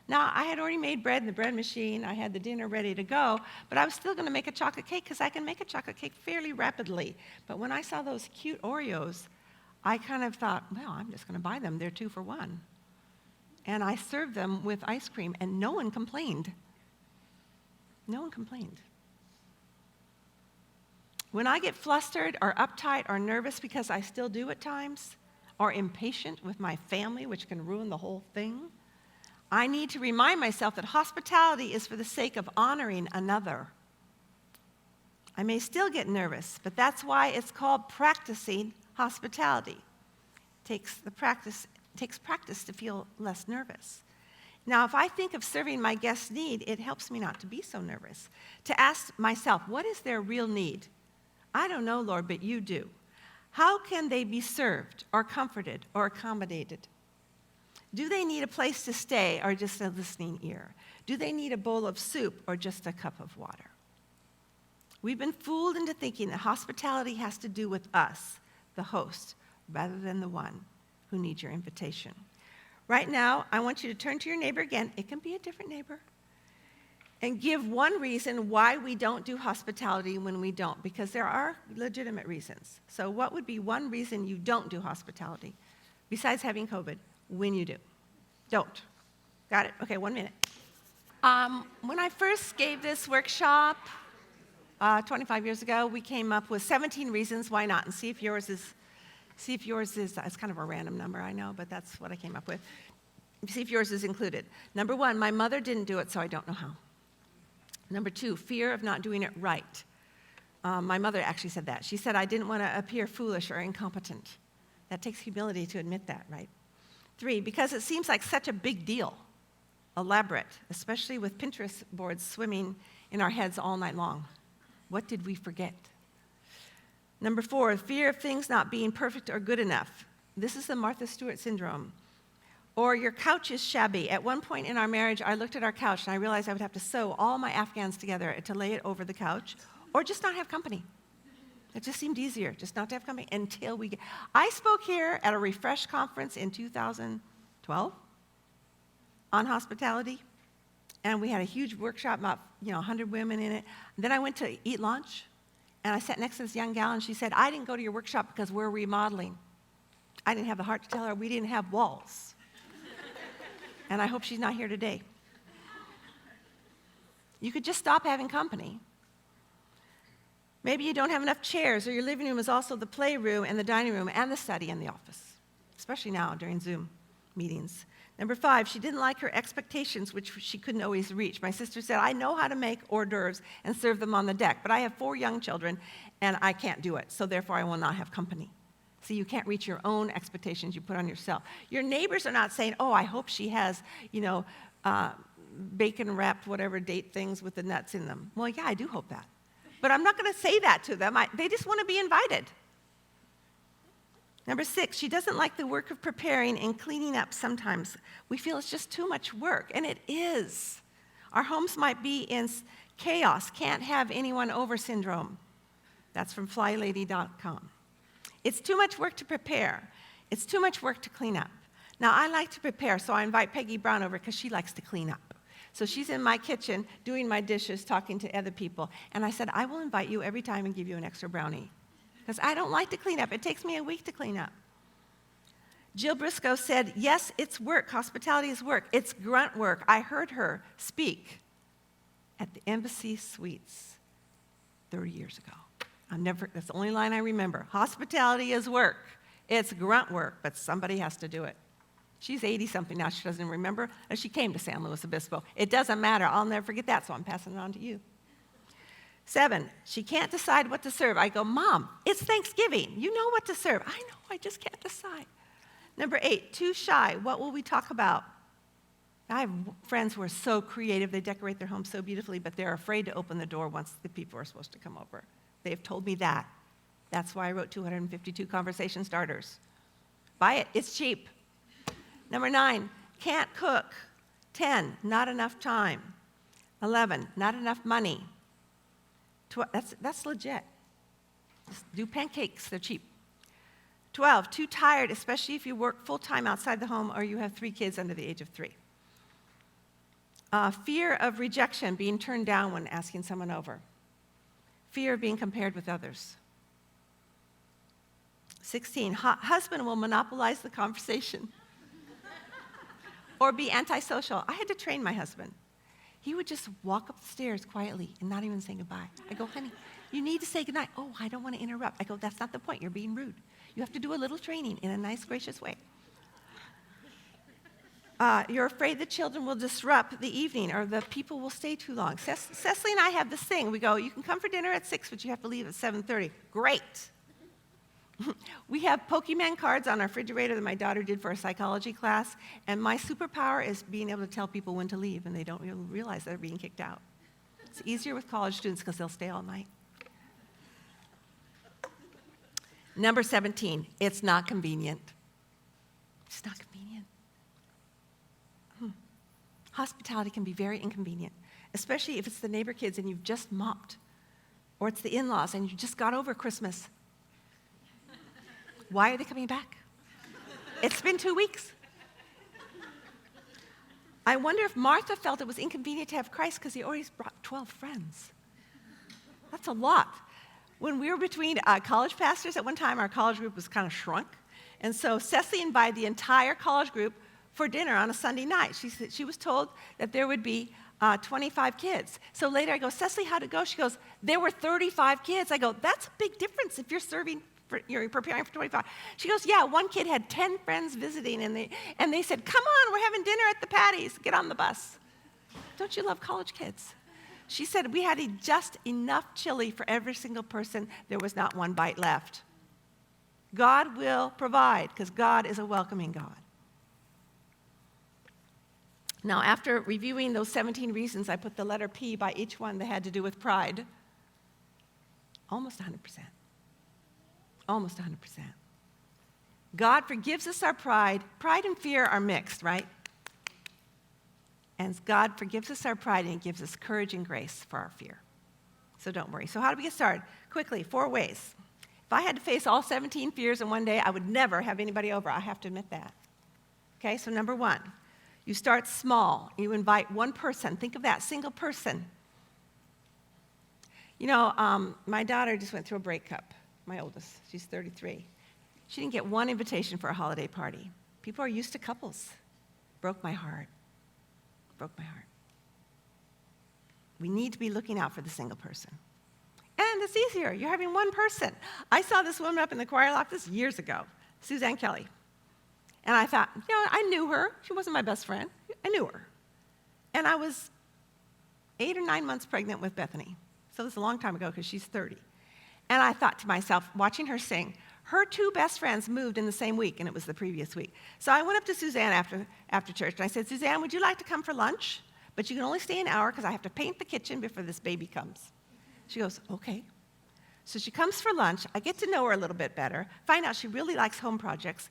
Now, I had already made bread in the bread machine. I had the dinner ready to go, but I was still going to make a chocolate cake because I can make a chocolate cake fairly rapidly. But when I saw those cute Oreos, I kind of thought, well, I'm just going to buy them. They're 2 for $1. And I served them with ice cream, and no one complained. No one complained. When I get flustered or uptight or nervous, because I still do at times, or impatient with my family, which can ruin the whole thing, I need to remind myself that hospitality is for the sake of honoring another. I may still get nervous, but that's why it's called practicing hospitality. It takes practice to feel less nervous. Now, if I think of serving my guest's need, it helps me not to be so nervous. To ask myself, what is their real need? I don't know, Lord, but you do. How can they be served or comforted or accommodated? Do they need a place to stay or just a listening ear? Do they need a bowl of soup or just a cup of water? We've been fooled into thinking that hospitality has to do with us, the host, rather than the one who needs your invitation. Right now, I want you to turn to your neighbor again. It can be a different neighbor. And give one reason why we don't do hospitality when we don't, because there are legitimate reasons. So what would be one reason you don't do hospitality, besides having COVID, when you do? Don't. Got it? Okay, 1 minute. When I first gave this workshop 25 years ago, we came up with 17 reasons why not, and see if yours is, it's kind of a random number, I know, but that's what I came up with. See if yours is included. Number 1, my mother didn't do it, so I don't know how. Number 2, fear of not doing it right. My mother actually said that. She said, I didn't want to appear foolish or incompetent. That takes humility to admit that, right? 3, because it seems like such a big deal, elaborate, especially with Pinterest boards swimming in our heads all night long. What did we forget? Number 4, fear of things not being perfect or good enough. This is the Martha Stewart syndrome. Or your couch is shabby. At one point in our marriage, I looked at our couch and I realized I would have to sew all my Afghans together to lay it over the couch, or just not have company. It just seemed easier, just not to have company until we get. I spoke here at a Refresh conference in 2012 on hospitality, and we had a huge workshop, about 100 women in it. And then I went to eat lunch, and I sat next to this young gal, and she said, I didn't go to your workshop because we're remodeling. I didn't have the heart to tell her we didn't have walls. And I hope she's not here today. You could just stop having company. Maybe you don't have enough chairs, or your living room is also the playroom and the dining room and the study and the office, especially now during Zoom meetings. Number 5, she didn't like her expectations, which she couldn't always reach. My sister said, I know how to make hors d'oeuvres and serve them on the deck, but I have 4 young children, and I can't do it, so therefore I will not have company. See, you can't reach your own expectations you put on yourself. Your neighbors are not saying, oh, I hope she has, bacon-wrapped whatever date things with the nuts in them. Well, yeah, I do hope that. But I'm not going to say that to them. They just want to be invited. Number 6, she doesn't like the work of preparing and cleaning up sometimes. We feel it's just too much work, and it is. Our homes might be in chaos, can't have anyone over syndrome. That's from flylady.com. It's too much work to prepare. It's too much work to clean up. Now, I like to prepare, so I invite Peggy Brown over because she likes to clean up. So she's in my kitchen doing my dishes, talking to other people. And I said, I will invite you every time and give you an extra brownie because I don't like to clean up. It takes me a week to clean up. Jill Briscoe said, yes, it's work. Hospitality is work. It's grunt work. I heard her speak at the Embassy Suites 30 years ago. That's the only line I remember. Hospitality is work. It's grunt work, but somebody has to do it. She's 80-something now. She doesn't remember. And she came to San Luis Obispo. It doesn't matter. I'll never forget that, so I'm passing it on to you. 7, she can't decide what to serve. I go, Mom, it's Thanksgiving. You know what to serve. I know. I just can't decide. Number 8, too shy. What will we talk about? I have friends who are so creative. They decorate their homes so beautifully, but they're afraid to open the door once the people are supposed to come over. They've told me that. That's why I wrote 252 conversation starters. Buy it. It's cheap. Number 9, can't cook. 10, not enough time. 11, not enough money. That's legit. Just do pancakes, they're cheap. 12, too tired, especially if you work full-time outside the home or you have 3 kids under the age of 3. Fear of rejection, being turned down when asking someone over. Fear of being compared with others. 16, husband will monopolize the conversation or be antisocial. I had to train my husband. He would just walk up the stairs quietly and not even say goodbye. I go, honey, you need to say goodnight. Oh, I don't want to interrupt. I go, that's not the point. You're being rude. You have to do a little training in a nice, gracious way. You're afraid the children will disrupt the evening or the people will stay too long. Cecily and I have this thing. We go, you can come for dinner at 6, but you have to leave at 7:30. Great. We have Pokemon cards on our refrigerator that my daughter did for a psychology class, and my superpower is being able to tell people when to leave, and they don't really realize they're being kicked out. It's easier with college students because they'll stay all night. Number 17, it's not convenient. It's not convenient. Hospitality can be very inconvenient, especially if it's the neighbor kids and you've just mopped, or it's the in-laws and you just got over Christmas. Why are they coming back? It's been 2 weeks. I wonder if Martha felt it was inconvenient to have Christ because he always brought 12 friends. That's a lot. When we were between college pastors at one time, our college group was kind of shrunk. And so Cecily invited the entire college group for dinner on a Sunday night. She was told that there would be 25 kids. So later I go, Cecily, how'd it go? She goes, there were 35 kids. I go, that's a big difference if you're preparing for 25. She goes, yeah, one kid had 10 friends visiting, and they said, come on, we're having dinner at the Patties. Get on the bus. Don't you love college kids? She said, we had just enough chili for every single person. There was not one bite left. God will provide, because God is a welcoming God. Now, after reviewing those 17 reasons, I put the letter P by each one that had to do with pride. Almost 100%. Almost 100%. God forgives us our pride. Pride and fear are mixed, right? And God forgives us our pride and he gives us courage and grace for our fear. So don't worry. So how do we get started? Quickly, 4 ways. If I had to face all 17 fears in one day, I would never have anybody over. I have to admit that. Okay, so number 1, you start small. You invite one person. Think of that, single person. You know, my daughter just went through a breakup. My oldest, she's 33. She didn't get one invitation for a holiday party. People are used to couples. Broke my heart. Broke my heart. We need to be looking out for the single person. And it's easier. You're having one person. I saw this woman up in the choir loft this years ago, Suzanne Kelly. And I thought, you know, I knew her. She wasn't my best friend. I knew her. And I was 8 or 9 months pregnant with Bethany. So this is a long time ago because she's 30. And I thought to myself, watching her sing, her 2 best friends moved in the same week, and it was the previous week. So I went up to Suzanne after church, and I said, Suzanne, would you like to come for lunch? But you can only stay an hour because I have to paint the kitchen before this baby comes. She goes, okay. So she comes for lunch. I get to know her a little bit better, find out she really likes home projects.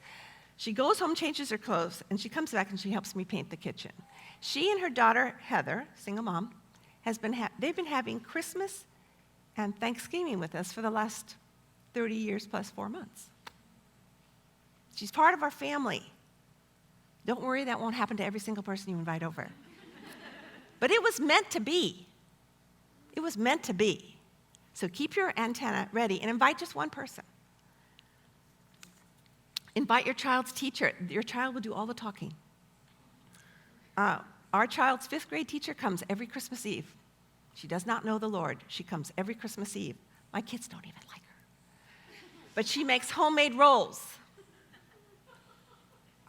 She goes home, changes her clothes, and she comes back and she helps me paint the kitchen. She and her daughter, Heather, single mom, they've been having Christmas and Thanksgiving with us for the last 30 years plus 4 months. She's part of our family. Don't worry, that won't happen to every single person you invite over. But it was meant to be. It was meant to be. So keep your antenna ready and invite just one person. Invite your child's teacher. Your child will do all the talking. Our child's 5th grade teacher comes every Christmas Eve. She does not know the Lord. She comes every Christmas Eve. My kids don't even like her. But she makes homemade rolls.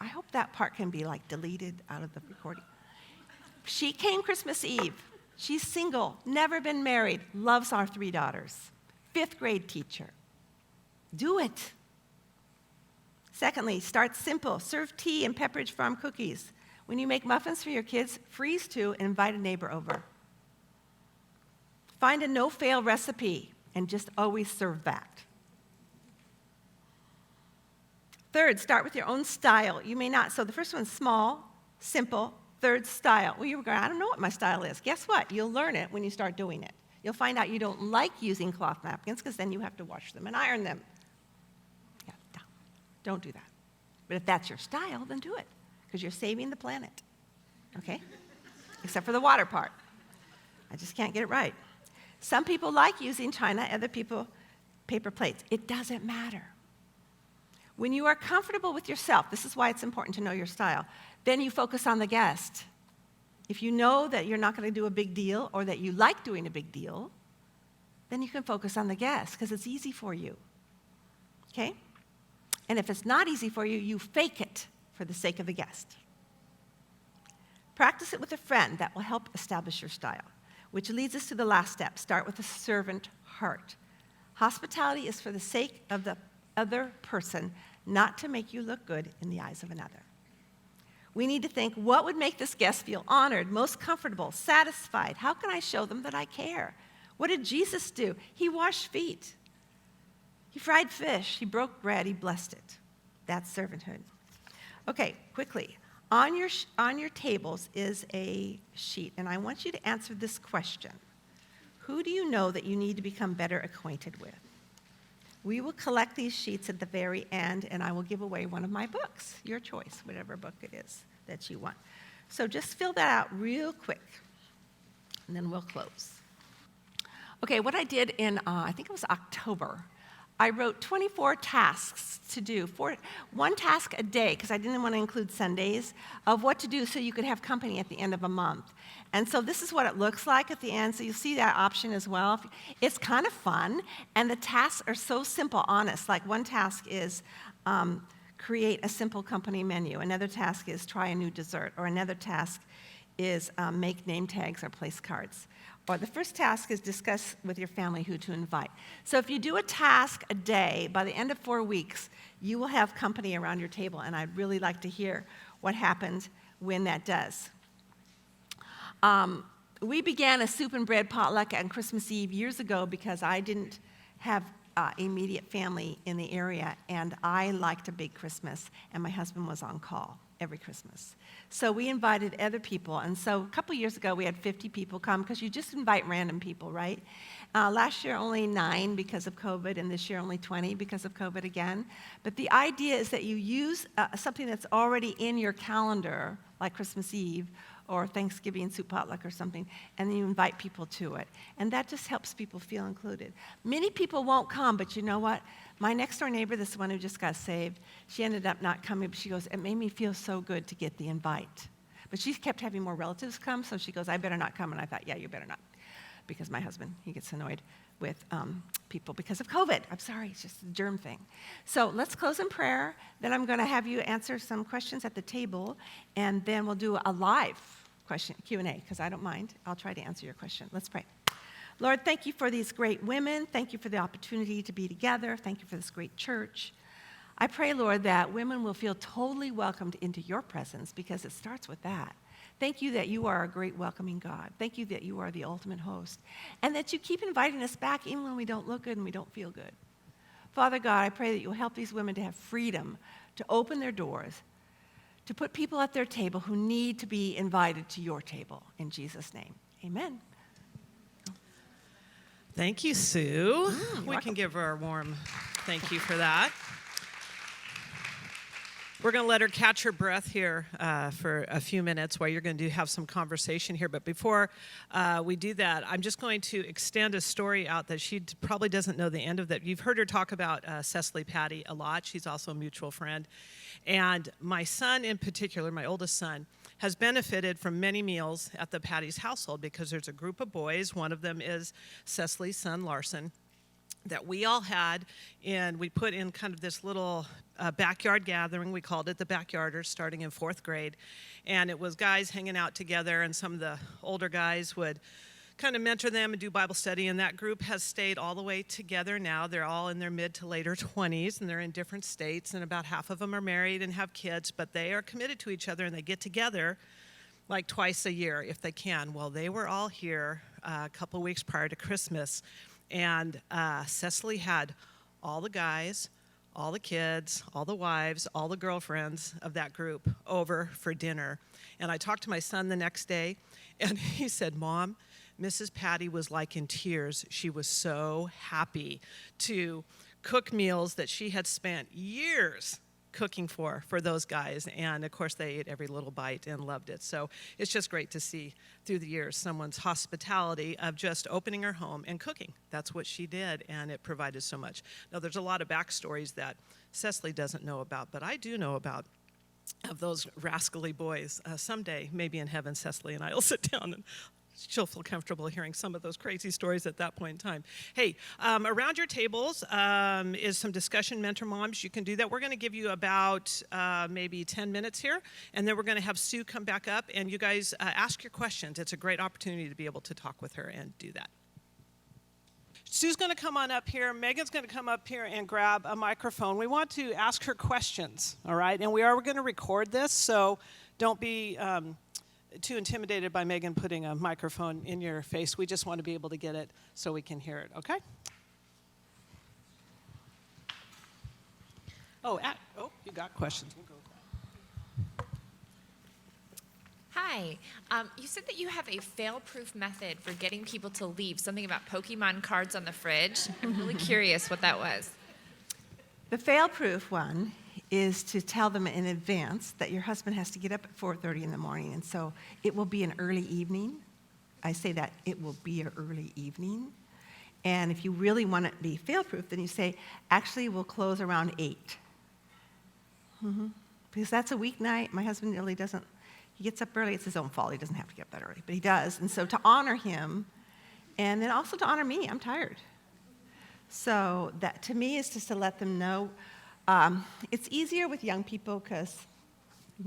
I hope that part can be deleted out of the recording. She came Christmas Eve. She's single, never been married, loves our 3 daughters. 5th grade teacher. Do it. Secondly, start simple. Serve tea and Pepperidge Farm cookies. When you make muffins for your kids, freeze 2 and invite a neighbor over. Find a no-fail recipe and just always serve that. Third, start with your own style. You may not, so the first one's small, simple. Third, style. Well, you were going, I don't know what my style is. Guess what? You'll learn it when you start doing it. You'll find out you don't like using cloth napkins because then you have to wash them and iron them. Yeah, don't do that. But if that's your style, then do it because you're saving the planet, okay? Except for the water part. I just can't get it right. Some people like using china, other people paper plates. It doesn't matter. When you are comfortable with yourself, this is why it's important to know your style, then you focus on the guest. If you know that you're not going to do a big deal or that you like doing a big deal, then you can focus on the guest because it's easy for you. Okay? And if it's not easy for you, you fake it for the sake of the guest. Practice it with a friend. That will help establish your style, which leads us to the last step. Start with a servant heart. Hospitality is for the sake of the other person, not to make you look good in the eyes of another. We need to think, what would make this guest feel honored, most comfortable, satisfied? How can I show them that I care? What did Jesus do? He washed feet. He fried fish. He broke bread. He blessed it. That's servanthood. Okay, quickly. On your tables is a sheet, and I want you to answer this question. Who do you know that you need to become better acquainted with? We will collect these sheets at the very end, and I will give away one of my books, your choice, whatever book it is that you want. So just fill that out real quick, and then we'll close. Okay, what I did in, I think it was October, I wrote 24 tasks to do, one task a day, because I didn't want to include Sundays, of what to do so you could have company at the end of a month. And so this is what it looks like at the end, so you'll see that option as well. It's kind of fun, and the tasks are so simple, honest. Like one task is create a simple company menu. Another task is try a new dessert, or another task is make name tags or place cards. Or the first task is discuss with your family who to invite. So if you do a task a day, by the end of 4 weeks, you will have company around your table, and I'd really like to hear what happens when that does. We began a soup and bread potluck on Christmas Eve years ago because I didn't have immediate family in the area, and I liked a big Christmas, and my husband was on call every Christmas. So we invited other people, and so a couple years ago we had 50 people come because you just invite random people, right? Last year only 9 because of COVID, and this year only 20 because of COVID again. But the idea is that you use something that's already in your calendar, like Christmas Eve, or Thanksgiving soup potluck or something, and then you invite people to it. And that just helps people feel included. Many people won't come, but you know what? My next door neighbor, this one who just got saved, she ended up not coming, but she goes, it made me feel so good to get the invite. But she kept having more relatives come, so she goes, I better not come. And I thought, yeah, you better not. Because my husband, he gets annoyed with people because of COVID. I'm sorry, it's just a germ thing. So let's close in prayer. Then I'm going to have you answer some questions at the table, and then we'll do a live question, Q&A, because I don't mind. I'll try to answer your question. Let's pray. Lord, thank you for these great women. Thank you for the opportunity to be together. Thank you for this great church. I pray, Lord, that women will feel totally welcomed into your presence because it starts with that. Thank you that you are a great welcoming God. Thank you that you are the ultimate host, and that you keep inviting us back even when we don't look good and we don't feel good. Father God, I pray that you'll help these women to have freedom to open their doors, to put people at their table who need to be invited to your table. In Jesus' name, amen. Thank you, Sue. We can give her a warm thank you for that. We're going to let her catch her breath here for a few minutes while you're going to have some conversation here. But before we do that, I'm just going to extend a story out that she probably doesn't know the end of that. You've heard her talk about Cecily Patty a lot. She's also a mutual friend. And my son in particular, my oldest son, has benefited from many meals at the Patty's household because there's a group of boys. One of them is Cecily's son, Larson, that we all had, and we put in kind of this little backyard gathering. We called it the Backyarders, starting in 4th grade. And it was guys hanging out together, and some of the older guys would kind of mentor them and do Bible study, and that group has stayed all the way together now. They're all in their mid to later 20s, and they're in different states, and about half of them are married and have kids, but they are committed to each other, and they get together like twice a year if they can. Well, they were all here a couple weeks prior to Christmas, and Cecily had all the guys, all the kids, all the wives, all the girlfriends of that group over for dinner. And I talked to my son the next day, and he said, Mom, Mrs. Patty was like in tears. She was so happy to cook meals that she had spent years cooking for those guys. And of course, they ate every little bite and loved it. So it's just great to see through the years someone's hospitality of just opening her home and cooking. That's what she did, and it provided so much. Now, there's a lot of backstories that Cecily doesn't know about, but I do know about of those rascally boys. Someday, maybe in heaven, Cecily and I will sit down and she'll feel comfortable hearing some of those crazy stories at that point in time. Hey, around your tables is some discussion, mentor moms. You can do that. We're going to give you about maybe 10 minutes here, and then we're going to have Sue come back up, and you guys ask your questions. It's a great opportunity to be able to talk with her and do that. Sue's going to come on up here. Megan's going to come up here and grab a microphone. We want to ask her questions, all right? And we are going to record this, so don't be too intimidated by Megan putting a microphone in your face. We just want to be able to get it so we can hear it, okay? Oh, you got questions. We'll go with that. Hi. You said that you have a fail-proof method for getting people to leave, something about Pokemon cards on the fridge. I'm really curious what that was. The fail-proof one is to tell them in advance that your husband has to get up at 4:30 in the morning, and so it will be an early evening. I say that it will be an early evening. And if you really want it to be fail-proof, then you say, actually, we'll close around 8. Because that's a weeknight. My husband really doesn't, he gets up early. It's his own fault. He doesn't have to get up that early, but he does. And so to honor him, and then also to honor me, I'm tired. So that, to me, is just to let them know. It's easier with young people because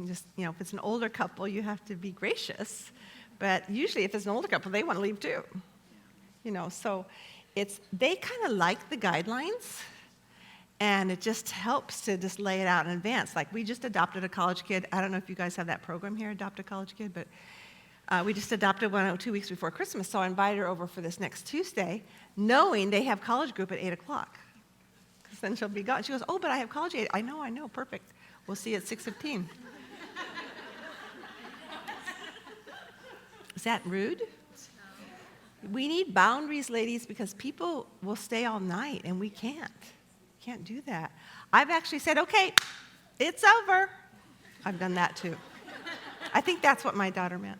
just, if it's an older couple, you have to be gracious. But usually if it's an older couple, they want to leave too. So they kind of like the guidelines, and it just helps to just lay it out in advance. Like we just adopted a college kid. I don't know if you guys have that program here, Adopt a College Kid, but we just adopted one 2 weeks before Christmas, so I invited her over for this next Tuesday, knowing they have college group at 8 o'clock. Because then she'll be gone. She goes, oh, but I have college at 8. I know, perfect. We'll see you at 6:15. Is that rude? We need boundaries, ladies, because people will stay all night, and we can't. Can't do that. I've actually said, okay, it's over. I've done that too. I think that's what my daughter meant.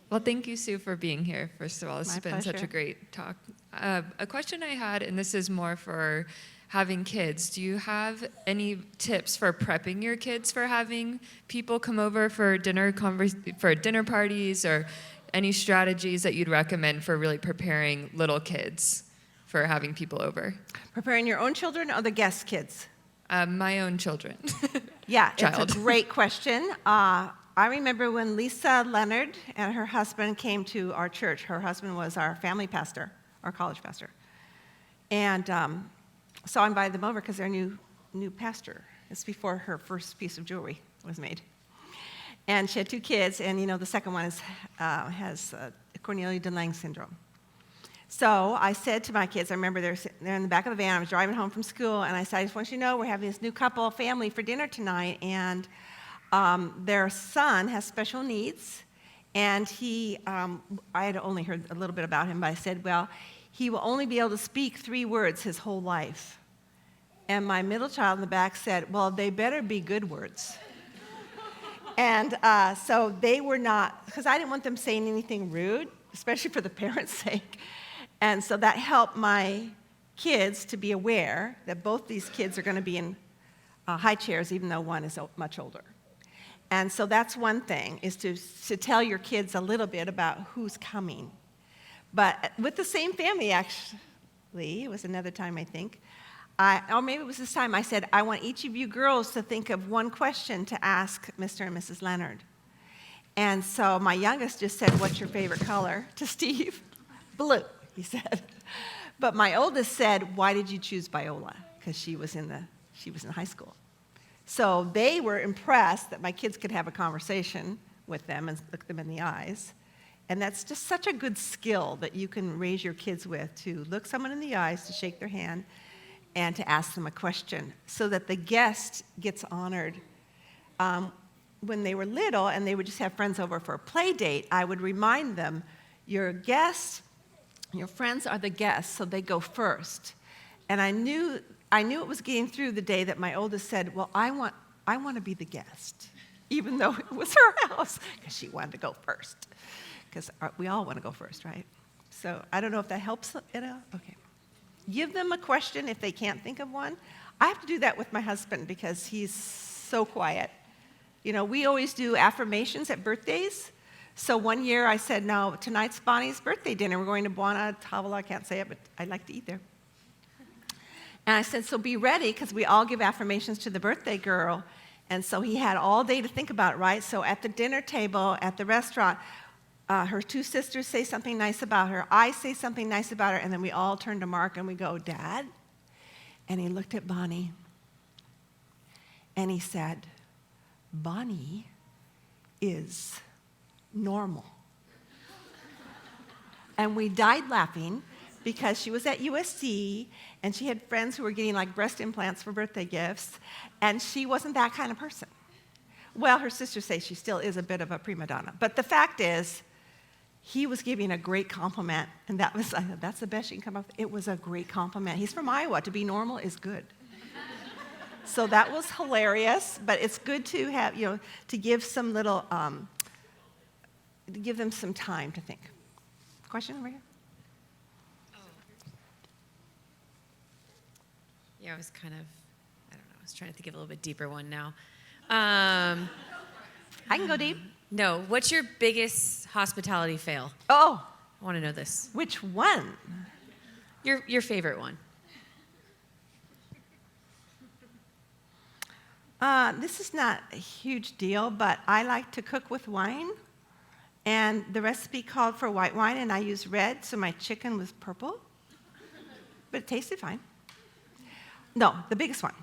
Well, thank you, Sue, for being here, first of all. This has been pleasure. such a great talk. A question I had, and this is more for having kids. Do you have any tips for prepping your kids for having people come over for dinner parties, or any strategies that you'd recommend for really preparing little kids for having people over? Preparing your own children or the guest kids? My own children. Yeah, Child. It's a great question. I remember when Lisa Leonard and her husband came to our church. Her husband was our family pastor, our college pastor. And so I invited them over because they're new pastor. It's before her first piece of jewelry was made. And she had 2 kids, and the second one has Cornelia de Lange syndrome. So I said to my kids, I remember they're in the back of the van. I was driving home from school, and I said, I just want you to know we're having this new family for dinner tonight, and their son has special needs, and I had only heard a little bit about him, but I said, well, he will only be able to speak 3 words his whole life. And my middle child in the back said, well, they better be good words. And so they were not, because I didn't want them saying anything rude, especially for the parents' sake. And so that helped my kids to be aware that both these kids are going to be in high chairs, even though one is much older. And so that's one thing, is to tell your kids a little bit about who's coming. But with the same family, actually, it was another time, I think, or maybe it was this time, I said, I want each of you girls to think of one question to ask Mr. and Mrs. Leonard. And so my youngest just said, what's your favorite color? To Steve. Blue, he said. But my oldest said, why did you choose Biola? Because she was in high school. So they were impressed that my kids could have a conversation with them and look them in the eyes. And that's just such a good skill that you can raise your kids with, to look someone in the eyes, to shake their hand, and to ask them a question so that the guest gets honored. when they were little and they would just have friends over for a play date, I would remind them, your guests, your friends are the guests, so they go first. And I knew it was getting through the day that my oldest said, well, I want to be the guest, even though it was her house, because she wanted to go first. Because we all want to go first, right? So I don't know if that helps at all. Okay. Give them a question if they can't think of one. I have to do that with my husband because he's so quiet. You know, we always do affirmations at birthdays. So one year I said, no, tonight's Bonnie's birthday dinner. We're going to Buona Tavola. I can't say it, but I'd like to eat there. And I said, so be ready, because we all give affirmations to the birthday girl. And so he had all day to think about it, right? So at the dinner table, at the restaurant, her two sisters say something nice about her. I say something nice about her. And then we all turn to Mark and we go, Dad? And he looked at Bonnie. And he said, Bonnie is normal. And we died laughing because she was at USC and she had friends who were getting like breast implants for birthday gifts, and she wasn't that kind of person. Well, her sisters say she still is a bit of a prima donna. But the fact is, he was giving a great compliment, and that's the best you can come up with. It was a great compliment. He's from Iowa. To be normal is good. So that was hilarious, but it's good to have, to give some little, to give them some time to think. Question over here? Yeah, I was kind of, I don't know, I was trying to think of a little bit deeper one now. I can go deep. No, what's your biggest hospitality fail? Oh, I want to know this. which one? Your favorite one. This is not a huge deal, but I like to cook with wine, and the recipe called for white wine, and I used red, so my chicken was purple, but it tasted fine. No, the biggest one.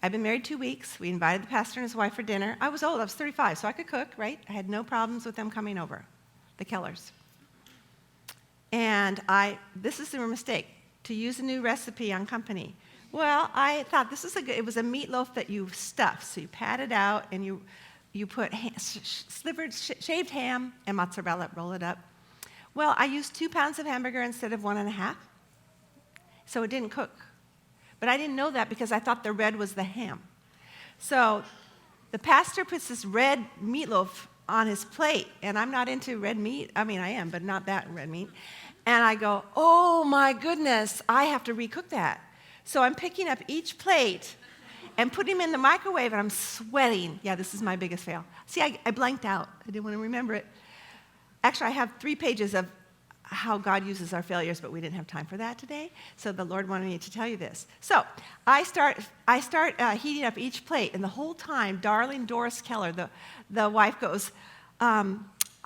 I've been married 2 weeks. We invited the pastor and his wife for dinner. I was old. I was 35, so I could cook, right? I had no problems with them coming over, the Kellers. And this is their mistake, to use a new recipe on company. Well, I thought this is it was a meatloaf that you stuff. So you pat it out and you put slivered shaved ham and mozzarella, roll it up. Well, I used 2 pounds of hamburger instead of 1.5. So it didn't cook. But I didn't know that because I thought the red was the ham. So the pastor puts this red meatloaf on his plate, and I'm not into red meat. I mean, I am, but not that red meat. And I go, oh my goodness, I have to recook that. So I'm picking up each plate and putting them in the microwave, and I'm sweating. Yeah, this is my biggest fail. See, I blanked out. I didn't want to remember it. Actually, I have 3 pages of how God uses our failures, but we didn't have time for that today. So the Lord wanted me to tell you this. So I start heating up each plate, and the whole time, darling Doris Keller, the wife, goes,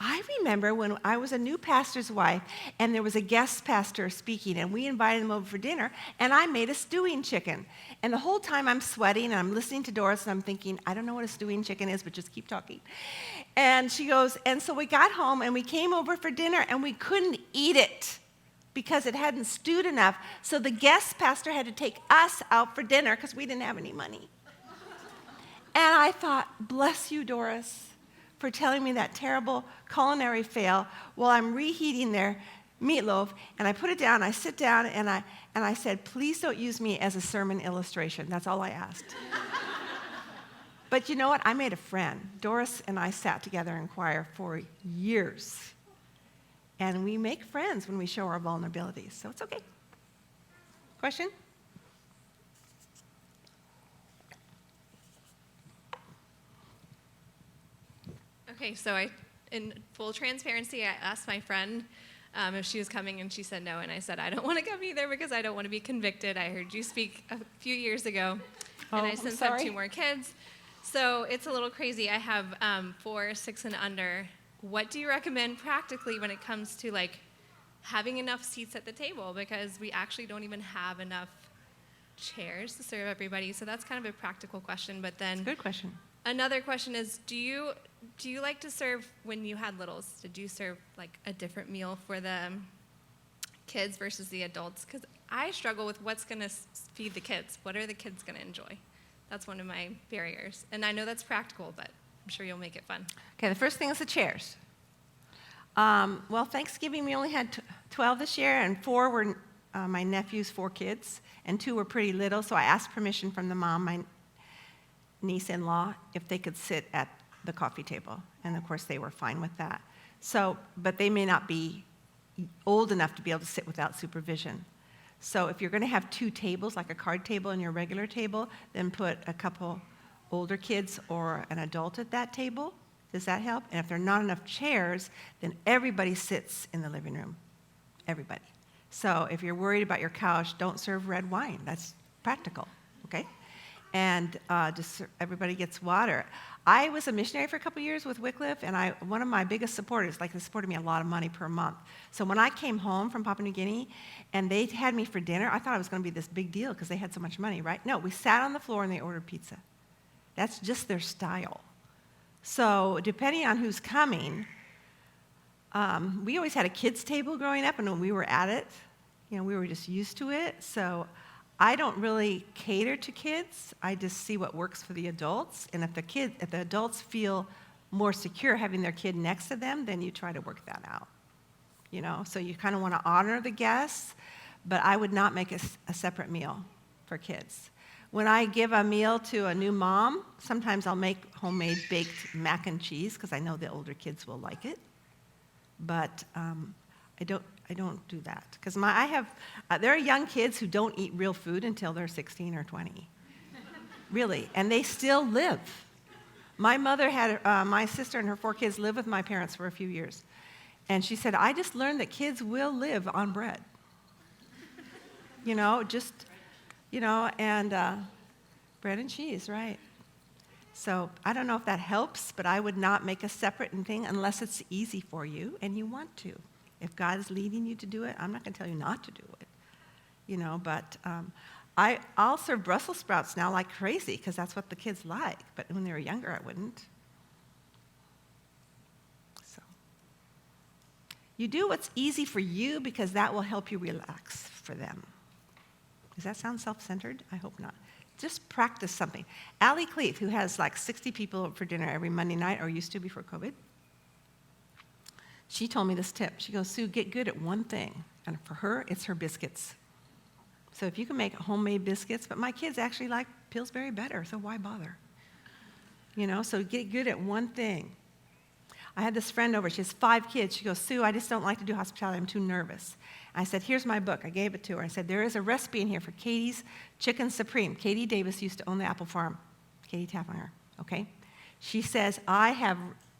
I remember when I was a new pastor's wife, and there was a guest pastor speaking, and we invited him over for dinner, and I made a stewing chicken. And the whole time I'm sweating, and I'm listening to Doris, and I'm thinking, I don't know what a stewing chicken is, but just keep talking. And she goes, and so we got home, and we came over for dinner, and we couldn't eat it because it hadn't stewed enough. So the guest pastor had to take us out for dinner because we didn't have any money. And I thought, bless you, Doris, for telling me that terrible culinary fail while I'm reheating their meatloaf. And I put it down, I sit down, and I said, please don't use me as a sermon illustration. That's all I asked. But you know what? I made a friend. Doris and I sat together in choir for years. And we make friends when we show our vulnerabilities, so it's okay. Question? Okay, so in full transparency, I asked my friend if she was coming, and she said no, and I said, I don't want to come either because I don't want to be convicted. I heard you speak a few years ago, and I since have 2 more kids. So it's a little crazy. I have 4, 6, and under. What do you recommend practically when it comes to like having enough seats at the table? Because we actually don't even have enough chairs to serve everybody. So that's kind of a practical question. But then Good question. Another question is, do you like to serve when you had littles? Did you serve like a different meal for the kids versus the adults? Because I struggle with what's going to feed the kids. What are the kids going to enjoy? That's one of my barriers. And I know that's practical, but I'm sure you'll make it fun. Okay, the first thing is the chairs. Well, Thanksgiving, we only had 12 this year, and 4 were my nephew's 4 kids, and 2 were pretty little, so I asked permission from the mom, my niece-in-law, if they could sit at the coffee table. And of course, they were fine with that. So, but they may not be old enough to be able to sit without supervision. So if you're going to have 2 tables, like a card table and your regular table, then put a couple older kids or an adult at that table. Does that help? And if there are not enough chairs, then everybody sits in the living room. Everybody. So if you're worried about your couch, don't serve red wine. That's practical, okay? And just everybody gets water. I was a missionary for a couple years with Wycliffe, and one of my biggest supporters, like they supported me a lot of money per month. So when I came home from Papua New Guinea and they had me for dinner, I thought it was going to be this big deal because they had so much money, right? No, we sat on the floor and they ordered pizza. That's just their style. So depending on who's coming, we always had a kids' table growing up, and when we were at it, we were just used to it. So I don't really cater to kids. I just see what works for the adults. And if the adults feel more secure having their kid next to them, then you try to work that out. So you kind of want to honor the guests, but I would not make a separate meal for kids. When I give a meal to a new mom, sometimes I'll make homemade baked mac and cheese because I know the older kids will like it. But I don't do that because there are young kids who don't eat real food until they're 16 or 20, really, and they still live. My mother had my sister and her 4 kids live with my parents for a few years, and she said, "I just learned that kids will live on bread." And bread and cheese, right? So I don't know if that helps, but I would not make a separate thing unless it's easy for you and you want to. If God is leading you to do it, I'm not going to tell you not to do it. But I'll serve Brussels sprouts now like crazy because that's what the kids like. But when they were younger, I wouldn't. So you do what's easy for you because that will help you relax for them. Does that sound self-centered? I hope not. Just practice something. Allie Cleef, who has like 60 people for dinner every Monday night, or used to before COVID, she told me this tip. She goes, "Sue, get good at one thing." And for her, it's her biscuits. So if you can make homemade biscuits, but my kids actually like Pillsbury better, so why bother? So get good at one thing. I had this friend over. She has 5 kids. She goes, "Sue, I just don't like to do hospitality. I'm too nervous." I said, "Here's my book." I gave it to her. I said, "There is a recipe in here for Katie's Chicken Supreme." Katie Davis used to own the apple farm. Katie Tafflinger, okay? She says, "I have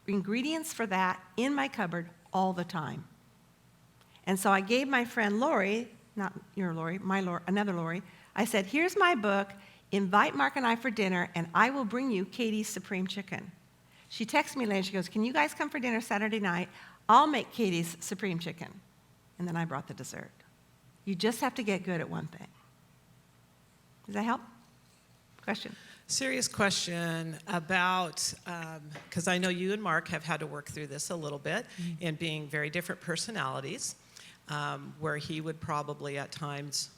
ingredients for that in my cupboard all the time." And so I gave my friend Lori, not your Lori, another Lori, I said, "Here's my book. Invite Mark and I for dinner, and I will bring you Katie's Supreme Chicken." She texted me later. She goes, "Can you guys come for dinner Saturday night? I'll make Katie's Supreme Chicken." And then I brought the dessert. You just have to get good at one thing. Does that help? Question? Serious question about, because I know you and Mark have had to work through this a little bit in being very different personalities, where he would probably at times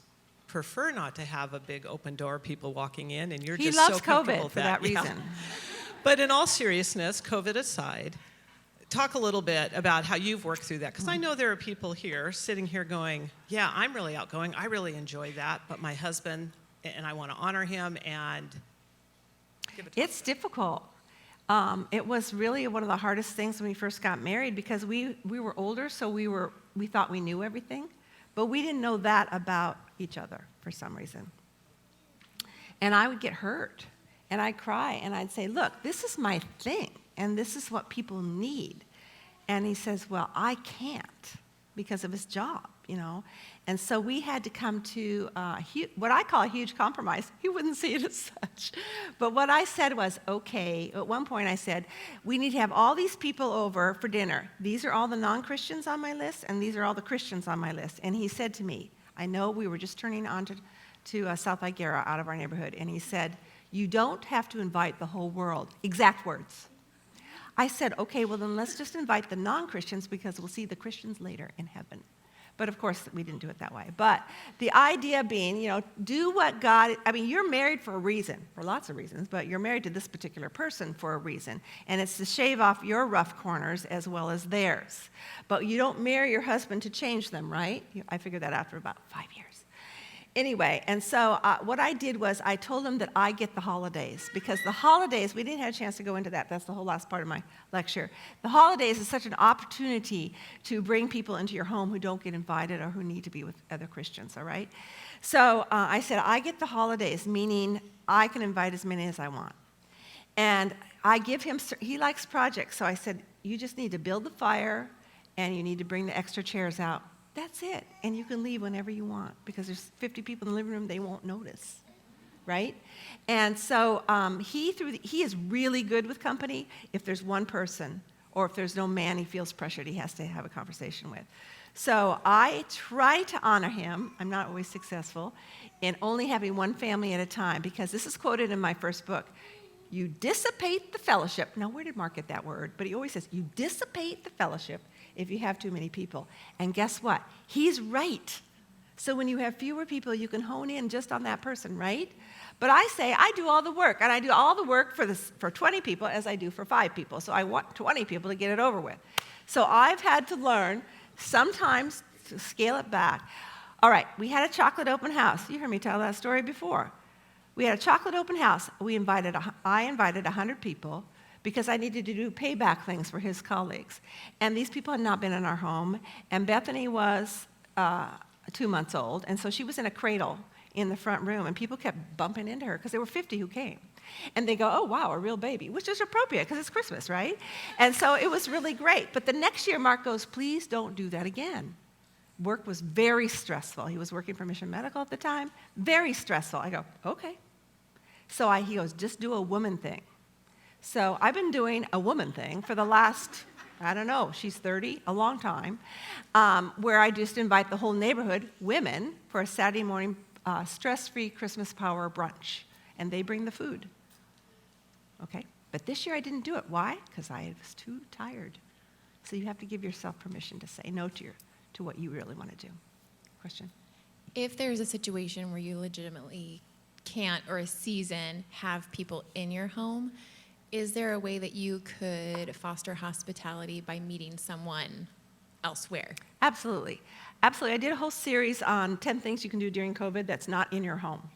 prefer not to have a big open door, people walking in, and you're He just loves so comfortable COVID for that yeah. reason. But in all seriousness, COVID aside, talk a little bit about how you've worked through that. Because I know there are people here, sitting here going, "Yeah, I'm really outgoing. I really enjoy that. But my husband, and I want to honor him." And It's difficult. It was really one of the hardest things when we first got married because we were older, so we thought we knew everything. But we didn't know that about each other for some reason. And I would get hurt. And I'd cry, and I'd say, "Look, this is my thing, and this is what people need." And he says, "Well, I can't," because of his job, And so we had to come to what I call a huge compromise. He wouldn't see it as such. But what I said was, okay, at one point I said, "We need to have all these people over for dinner. These are all the non-Christians on my list, and these are all the Christians on my list." And he said to me, I know we were just turning on to South Igera out of our neighborhood, and he said, "You don't have to invite the whole world." Exact words. I said, "Okay, well then let's just invite the non-Christians because we'll see the Christians later in heaven." But of course, we didn't do it that way. But the idea being, do what God, you're married for a reason, for lots of reasons, but you're married to this particular person for a reason. And it's to shave off your rough corners as well as theirs. But you don't marry your husband to change them, right? I figured that out after about 5 years. Anyway, and so what I did was I told them that I get the holidays, because the holidays, we didn't have a chance to go into that. That's the whole last part of my lecture. The holidays is such an opportunity to bring people into your home who don't get invited or who need to be with other Christians, all right? So I said, I get the holidays, meaning I can invite as many as I want. And I give him, he likes projects, so I said, you just need to build the fire and you need to bring the extra chairs out. That's it. And you can leave whenever you want, because there's 50 people in the living room, they won't notice, right? And so he is really good with company if there's one person, or if there's no man he feels pressured he has to have a conversation with. So I try to honor him. I'm not always successful in only having one family at a time, because this is quoted in my first book. You dissipate the fellowship. Now, where did Mark get that word? But he always says, you dissipate the fellowship if you have too many people. And guess what? He's right. So when you have fewer people, you can hone in just on that person, right? But I say, I do all the work, and I do all the work for 20 people as I do for 5 people. So I want 20 people to get it over with. So I've had to learn sometimes to scale it back. All right, we had a chocolate open house. You heard me tell that story before. We had a chocolate open house. I invited 100 people, because I needed to do payback things for his colleagues. And these people had not been in our home, and Bethany was 2 months old, and so she was in a cradle in the front room, and people kept bumping into her, because there were 50 who came. And they go, oh, wow, a real baby, which is appropriate, because it's Christmas, right? And so it was really great. But the next year, Mark goes, please don't do that again. Work was very stressful. He was working for Mission Medical at the time. Very stressful. I go, okay. So he goes, just do a woman thing. So I've been doing a woman thing for the last, I don't know, she's 30, a long time, where I just invite the whole neighborhood, women, for a Saturday morning stress-free Christmas power brunch. And they bring the food. Okay? But this year I didn't do it. Why? Because I was too tired. So you have to give yourself permission to say no to what you really want to do. Question? If there's a situation where you legitimately can't, or a season, have people in your home, is there a way that you could foster hospitality by meeting someone elsewhere? Absolutely. Absolutely. I did a whole series on 10 things you can do during COVID that's not in your home.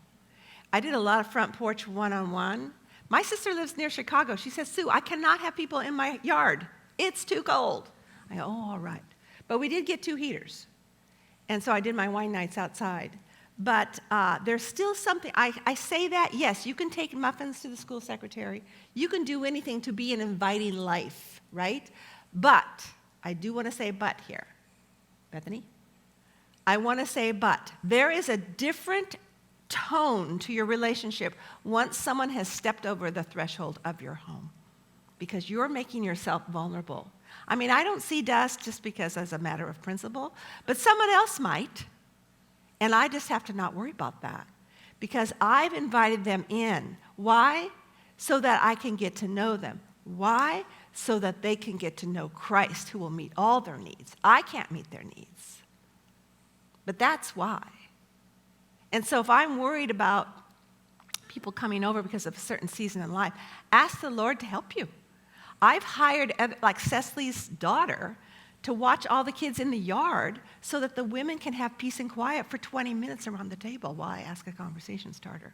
I did a lot of front porch one-on-one. My sister lives near Chicago. She says, Sue, I cannot have people in my yard. It's too cold. I go, oh, all right. But we did get 2 heaters. And so I did my wine nights outside. But there's still something, I say that, yes, you can take muffins to the school secretary. You can do anything to be an inviting life, right? But, I do want to say but here. Bethany? I want to say but. There is a different tone to your relationship once someone has stepped over the threshold of your home, because you're making yourself vulnerable. I mean, I don't see dust just because as a matter of principle, but someone else might. And I just have to not worry about that, because I've invited them in. Why? So that I can get to know them. Why? So that they can get to know Christ, who will meet all their needs. I can't meet their needs. But that's why. And so if I'm worried about people coming over because of a certain season in life, ask the Lord to help you. I've hired, like Cecily's daughter, to watch all the kids in the yard so that the women can have peace and quiet for 20 minutes around the table while I ask a conversation starter.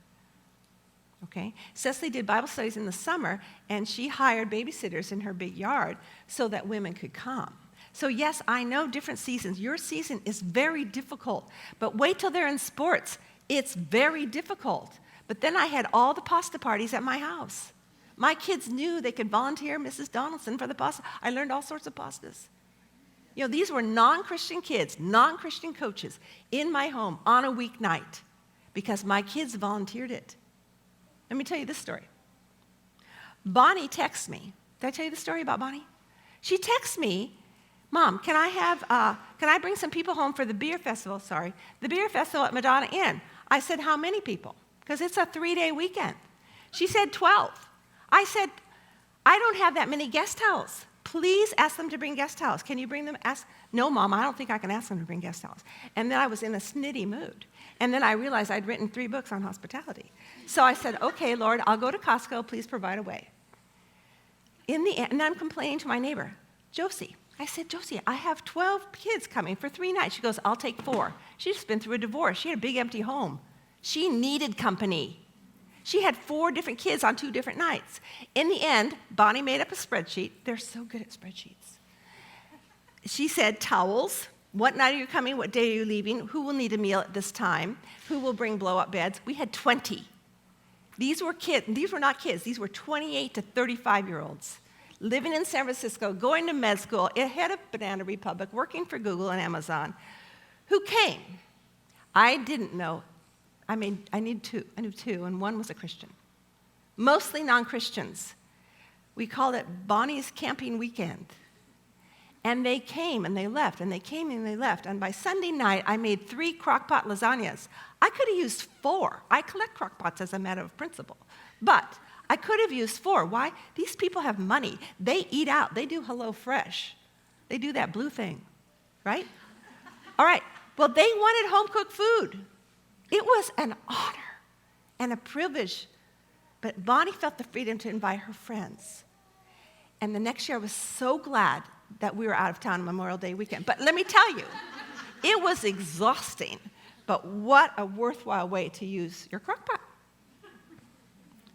Okay? Cecily did Bible studies in the summer, and she hired babysitters in her big yard so that women could come. So yes, I know different seasons. Your season is very difficult, but wait till they're in sports. It's very difficult. But then I had all the pasta parties at my house. My kids knew they could volunteer Mrs. Donaldson for the pasta. I learned all sorts of pastas. You know, these were non-Christian kids, non-Christian coaches in my home on a weeknight because my kids volunteered it. Let me tell you this story. Bonnie texts me. Did I tell you the story about Bonnie? She texts me, Mom, can I bring some people home for the beer festival? The beer festival at Madonna Inn. I said, how many people? Because it's a 3-day weekend. She said 12. I said, I don't have that many guest house. please ask them to bring guest towels. Can you bring them? No, Mom, I don't think I can ask them to bring guest towels. And then I was in a snitty mood. And then I realized I'd written 3 books on hospitality. So I said, okay, Lord, I'll go to Costco, please provide a way. In the end, and I'm complaining to my neighbor, Josie. I said, Josie, I have 12 kids coming for 3 nights. She goes, I'll take 4. She's just been through a divorce. She had a big empty home. She needed company. She had 4 different kids on 2 different nights. In the end, Bonnie made up a spreadsheet. They're so good at spreadsheets. She said, towels. What night are you coming? What day are you leaving? Who will need a meal at this time? Who will bring blow-up beds? We had 20. These were kids. These were not kids. These were 28 to 35-year-olds living in San Francisco, going to med school, ahead of Banana Republic, working for Google and Amazon, who came. I didn't know. I knew 2, and one was a Christian. Mostly non-Christians. We called it Bonnie's Camping Weekend. And they came and they left, and they came and they left. And by Sunday night, I made 3 crock-pot lasagnas. I could have used 4. I collect crock-pots as a matter of principle. But I could have used 4. Why? These people have money. They eat out. They do HelloFresh. They do that blue thing, right? All right. Well, they wanted home-cooked food. It was an honor and a privilege. But Bonnie felt the freedom to invite her friends. And the next year, I was so glad that we were out of town on Memorial Day weekend. But let me tell you, it was exhausting. But what a worthwhile way to use your crock pot.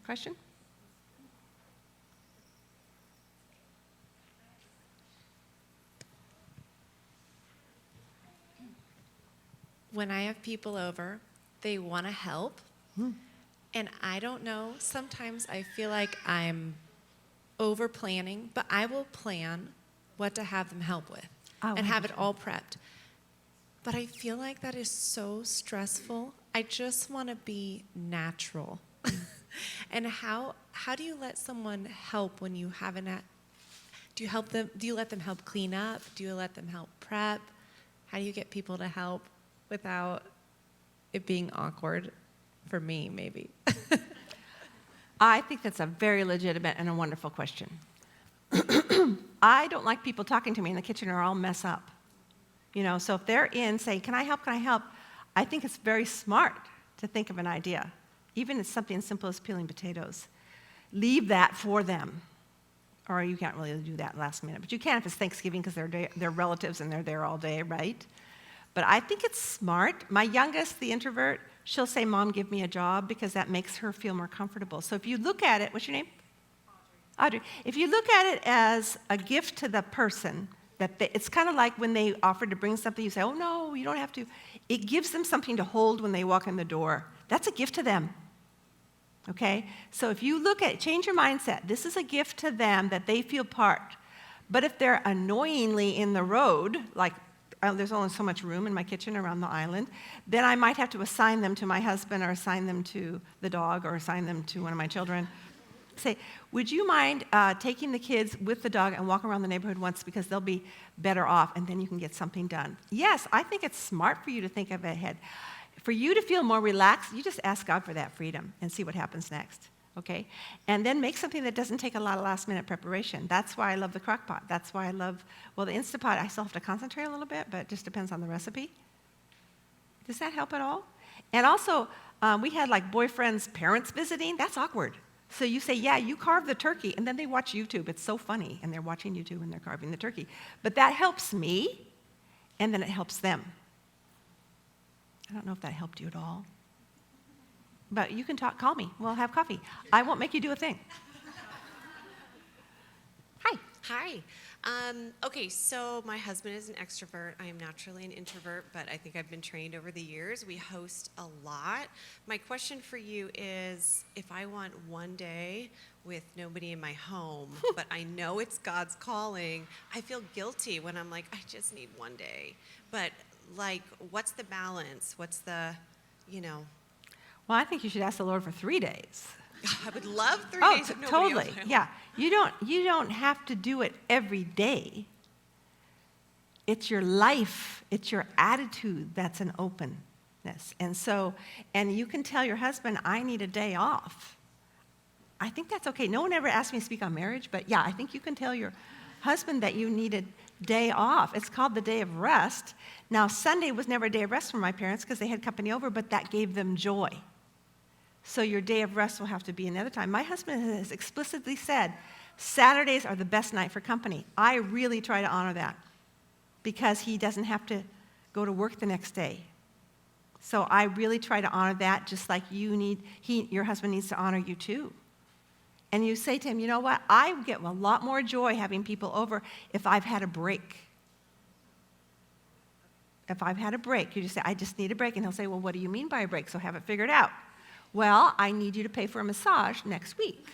Question? When I have people over, they want to help. And I don't know, sometimes I feel like I'm over planning, but I will plan what to have them help with and have it all prepped. But I feel like that is so stressful. I just want to be natural. And how do you let someone help when you haven't do you let them help clean up? Do you let them help prep? How do you get people to help without it being awkward for me, maybe? I think that's a very legitimate and a wonderful question. I don't like people talking to me in the kitchen or I'll mess up. So if they're in saying, can I help, I think it's very smart to think of an idea. Even if it's something as simple as peeling potatoes. Leave that for them. Or you can't really do that last minute. But you can if it's Thanksgiving because they're relatives and they're there all day, right? But I think it's smart. My youngest, the introvert, she'll say, Mom, give me a job, because that makes her feel more comfortable. So if you look at it, what's your name? Audrey. If you look at it as a gift to the person, it's kind of like when they offer to bring something, you say, oh, no, you don't have to. It gives them something to hold when they walk in the door. That's a gift to them. Okay? So if you look at it, change your mindset. This is a gift to them that they feel part. But if they're annoyingly in the road, like there's only so much room in my kitchen around the island, then I might have to assign them to my husband or assign them to the dog or assign them to one of my children. Say, would you mind taking the kids with the dog and walk around the neighborhood once, because they'll be better off, and then you can get something done. Yes, I think it's smart for you to think of it ahead. For you to feel more relaxed, you just ask God for that freedom and see what happens next. Okay? And then make something that doesn't take a lot of last-minute preparation. That's why I love the crock pot. That's why I love, the Instant Pot, I still have to concentrate a little bit, but it just depends on the recipe. Does that help at all? And also, we had like boyfriends' parents visiting. That's awkward. So you say, yeah, you carve the turkey, and then they watch YouTube. It's so funny, and they're watching YouTube and they're carving the turkey. But that helps me, and then it helps them. I don't know if that helped you at all. But you can call me. We'll have coffee. I won't make you do a thing. Hi. Hi. Okay, so my husband is an extrovert. I am naturally an introvert, but I think I've been trained over the years. We host a lot. My question for you is, if I want one day with nobody in my home, but I know it's God's calling, I feel guilty when I'm like, I just need one day. But like, what's the balance? What's the, Well, I think you should ask the Lord for 3 days. I would love 3 days of nobody totally. else at home. Yeah. You don't have to do it every day. It's your life. It's your attitude that's an openness. And you can tell your husband, I need a day off. I think that's okay. No one ever asked me to speak on marriage, but yeah, I think you can tell your husband that you needed day off. It's called the day of rest. Now, Sunday was never a day of rest for my parents because they had company over, but that gave them joy. So your day of rest will have to be another time. My husband has explicitly said, Saturdays are the best night for company. I really try to honor that because he doesn't have to go to work the next day. So I really try to honor that, just like your husband needs to honor you too. And you say to him, you know what? I get a lot more joy having people over if I've had a break. If I've had a break, you just say, I just need a break. And he'll say, well, what do you mean by a break? So have it figured out. Well, I need you to pay for a massage next week.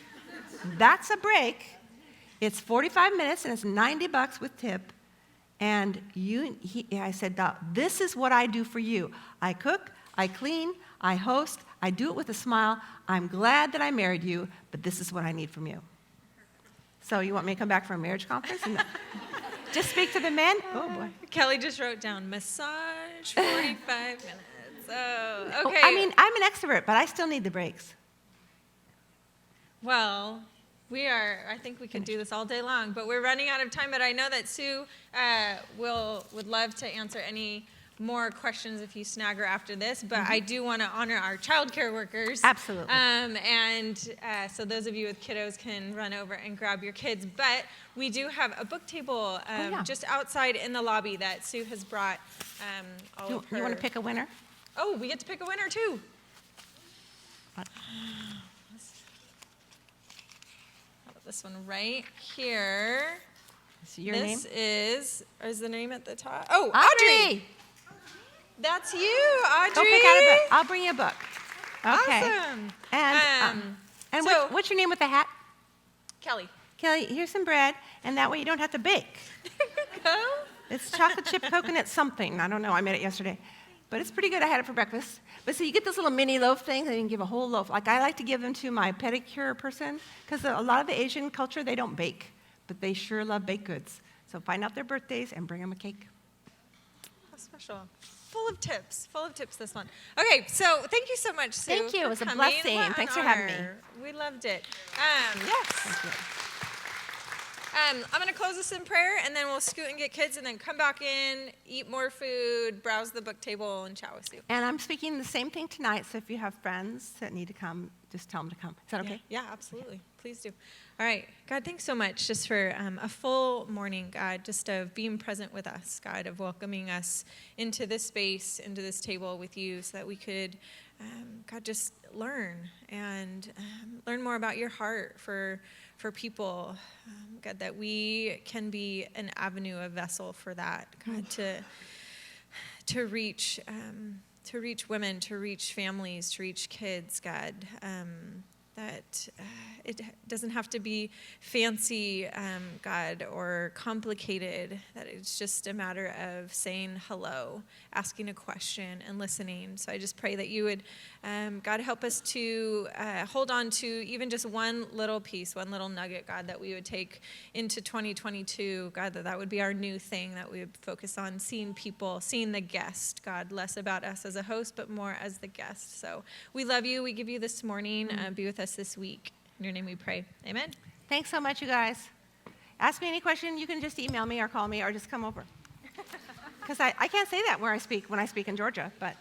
That's a break. It's 45 minutes and it's $90 with tip. And I said, this is what I do for you. I cook, I clean, I host, I do it with a smile. I'm glad that I married you, but this is what I need from you. So you want me to come back for a marriage conference? And just speak to the men? Oh, boy. Kelly just wrote down massage 45 minutes. Oh, okay. I mean, I'm an extrovert, but I still need the breaks. Well, I think we could do this all day long, but we're running out of time. But I know that Sue would love to answer any more questions if you snag her after this. But I do want to honor our childcare workers. Absolutely. So those of you with kiddos can run over and grab your kids. But we do have a book table just outside in the lobby that Sue has brought all of her. You want to pick a winner? Oh, we get to pick a winner too. This one right here. Is your name? Is the name at the top? Oh, Audrey! That's you, Audrey. Go pick out a book. I'll bring you a book. Okay. Awesome. And so- what's your name with the hat? Kelly. Kelly, here's some bread, and that way you don't have to bake. Go. It's chocolate chip coconut something. I don't know. I made it yesterday. But it's pretty good. I had it for breakfast. But see, you get those little mini loaf things, and you can give a whole loaf. Like, I like to give them to my pedicure person, because a lot of the Asian culture, they don't bake, but they sure love baked goods. So find out their birthdays and bring them a cake. How special. Full of tips this one. Okay, so thank you so much, Sue. Thank you. for It was a coming. blessing. What an Thanks for having me. honor. We loved it. Thank Yes. you. I'm going to close this in prayer, and then we'll scoot and get kids, and then come back in, eat more food, browse the book table, and chat with Sue. And I'm speaking the same thing tonight, so if you have friends that need to come, just tell them to come. Is that okay? Yeah, absolutely. Please do. All right. God, thanks so much just for a full morning, God, just of being present with us, God, of welcoming us into this space, into this table with you so that we could, God, just learn and learn more about your heart for people, God, that we can be an avenue, a vessel for that, God, to reach women, to reach families, to reach kids, God, that it doesn't have to be fancy, God, or complicated, that it's just a matter of saying hello, asking a question, and listening. So I just pray that you would, God, help us to hold on to even just one little piece, one little nugget, God, that we would take into 2022, God, that would be our new thing, that we would focus on seeing people, seeing the guest, God, less about us as a host, but more as the guest. So we love you. We give you this morning. Be with us this week. In your name we pray. Amen. Thanks so much, you guys. Ask me any question. You can just email me or call me or just come over. Because I can't say that when I speak in Georgia, but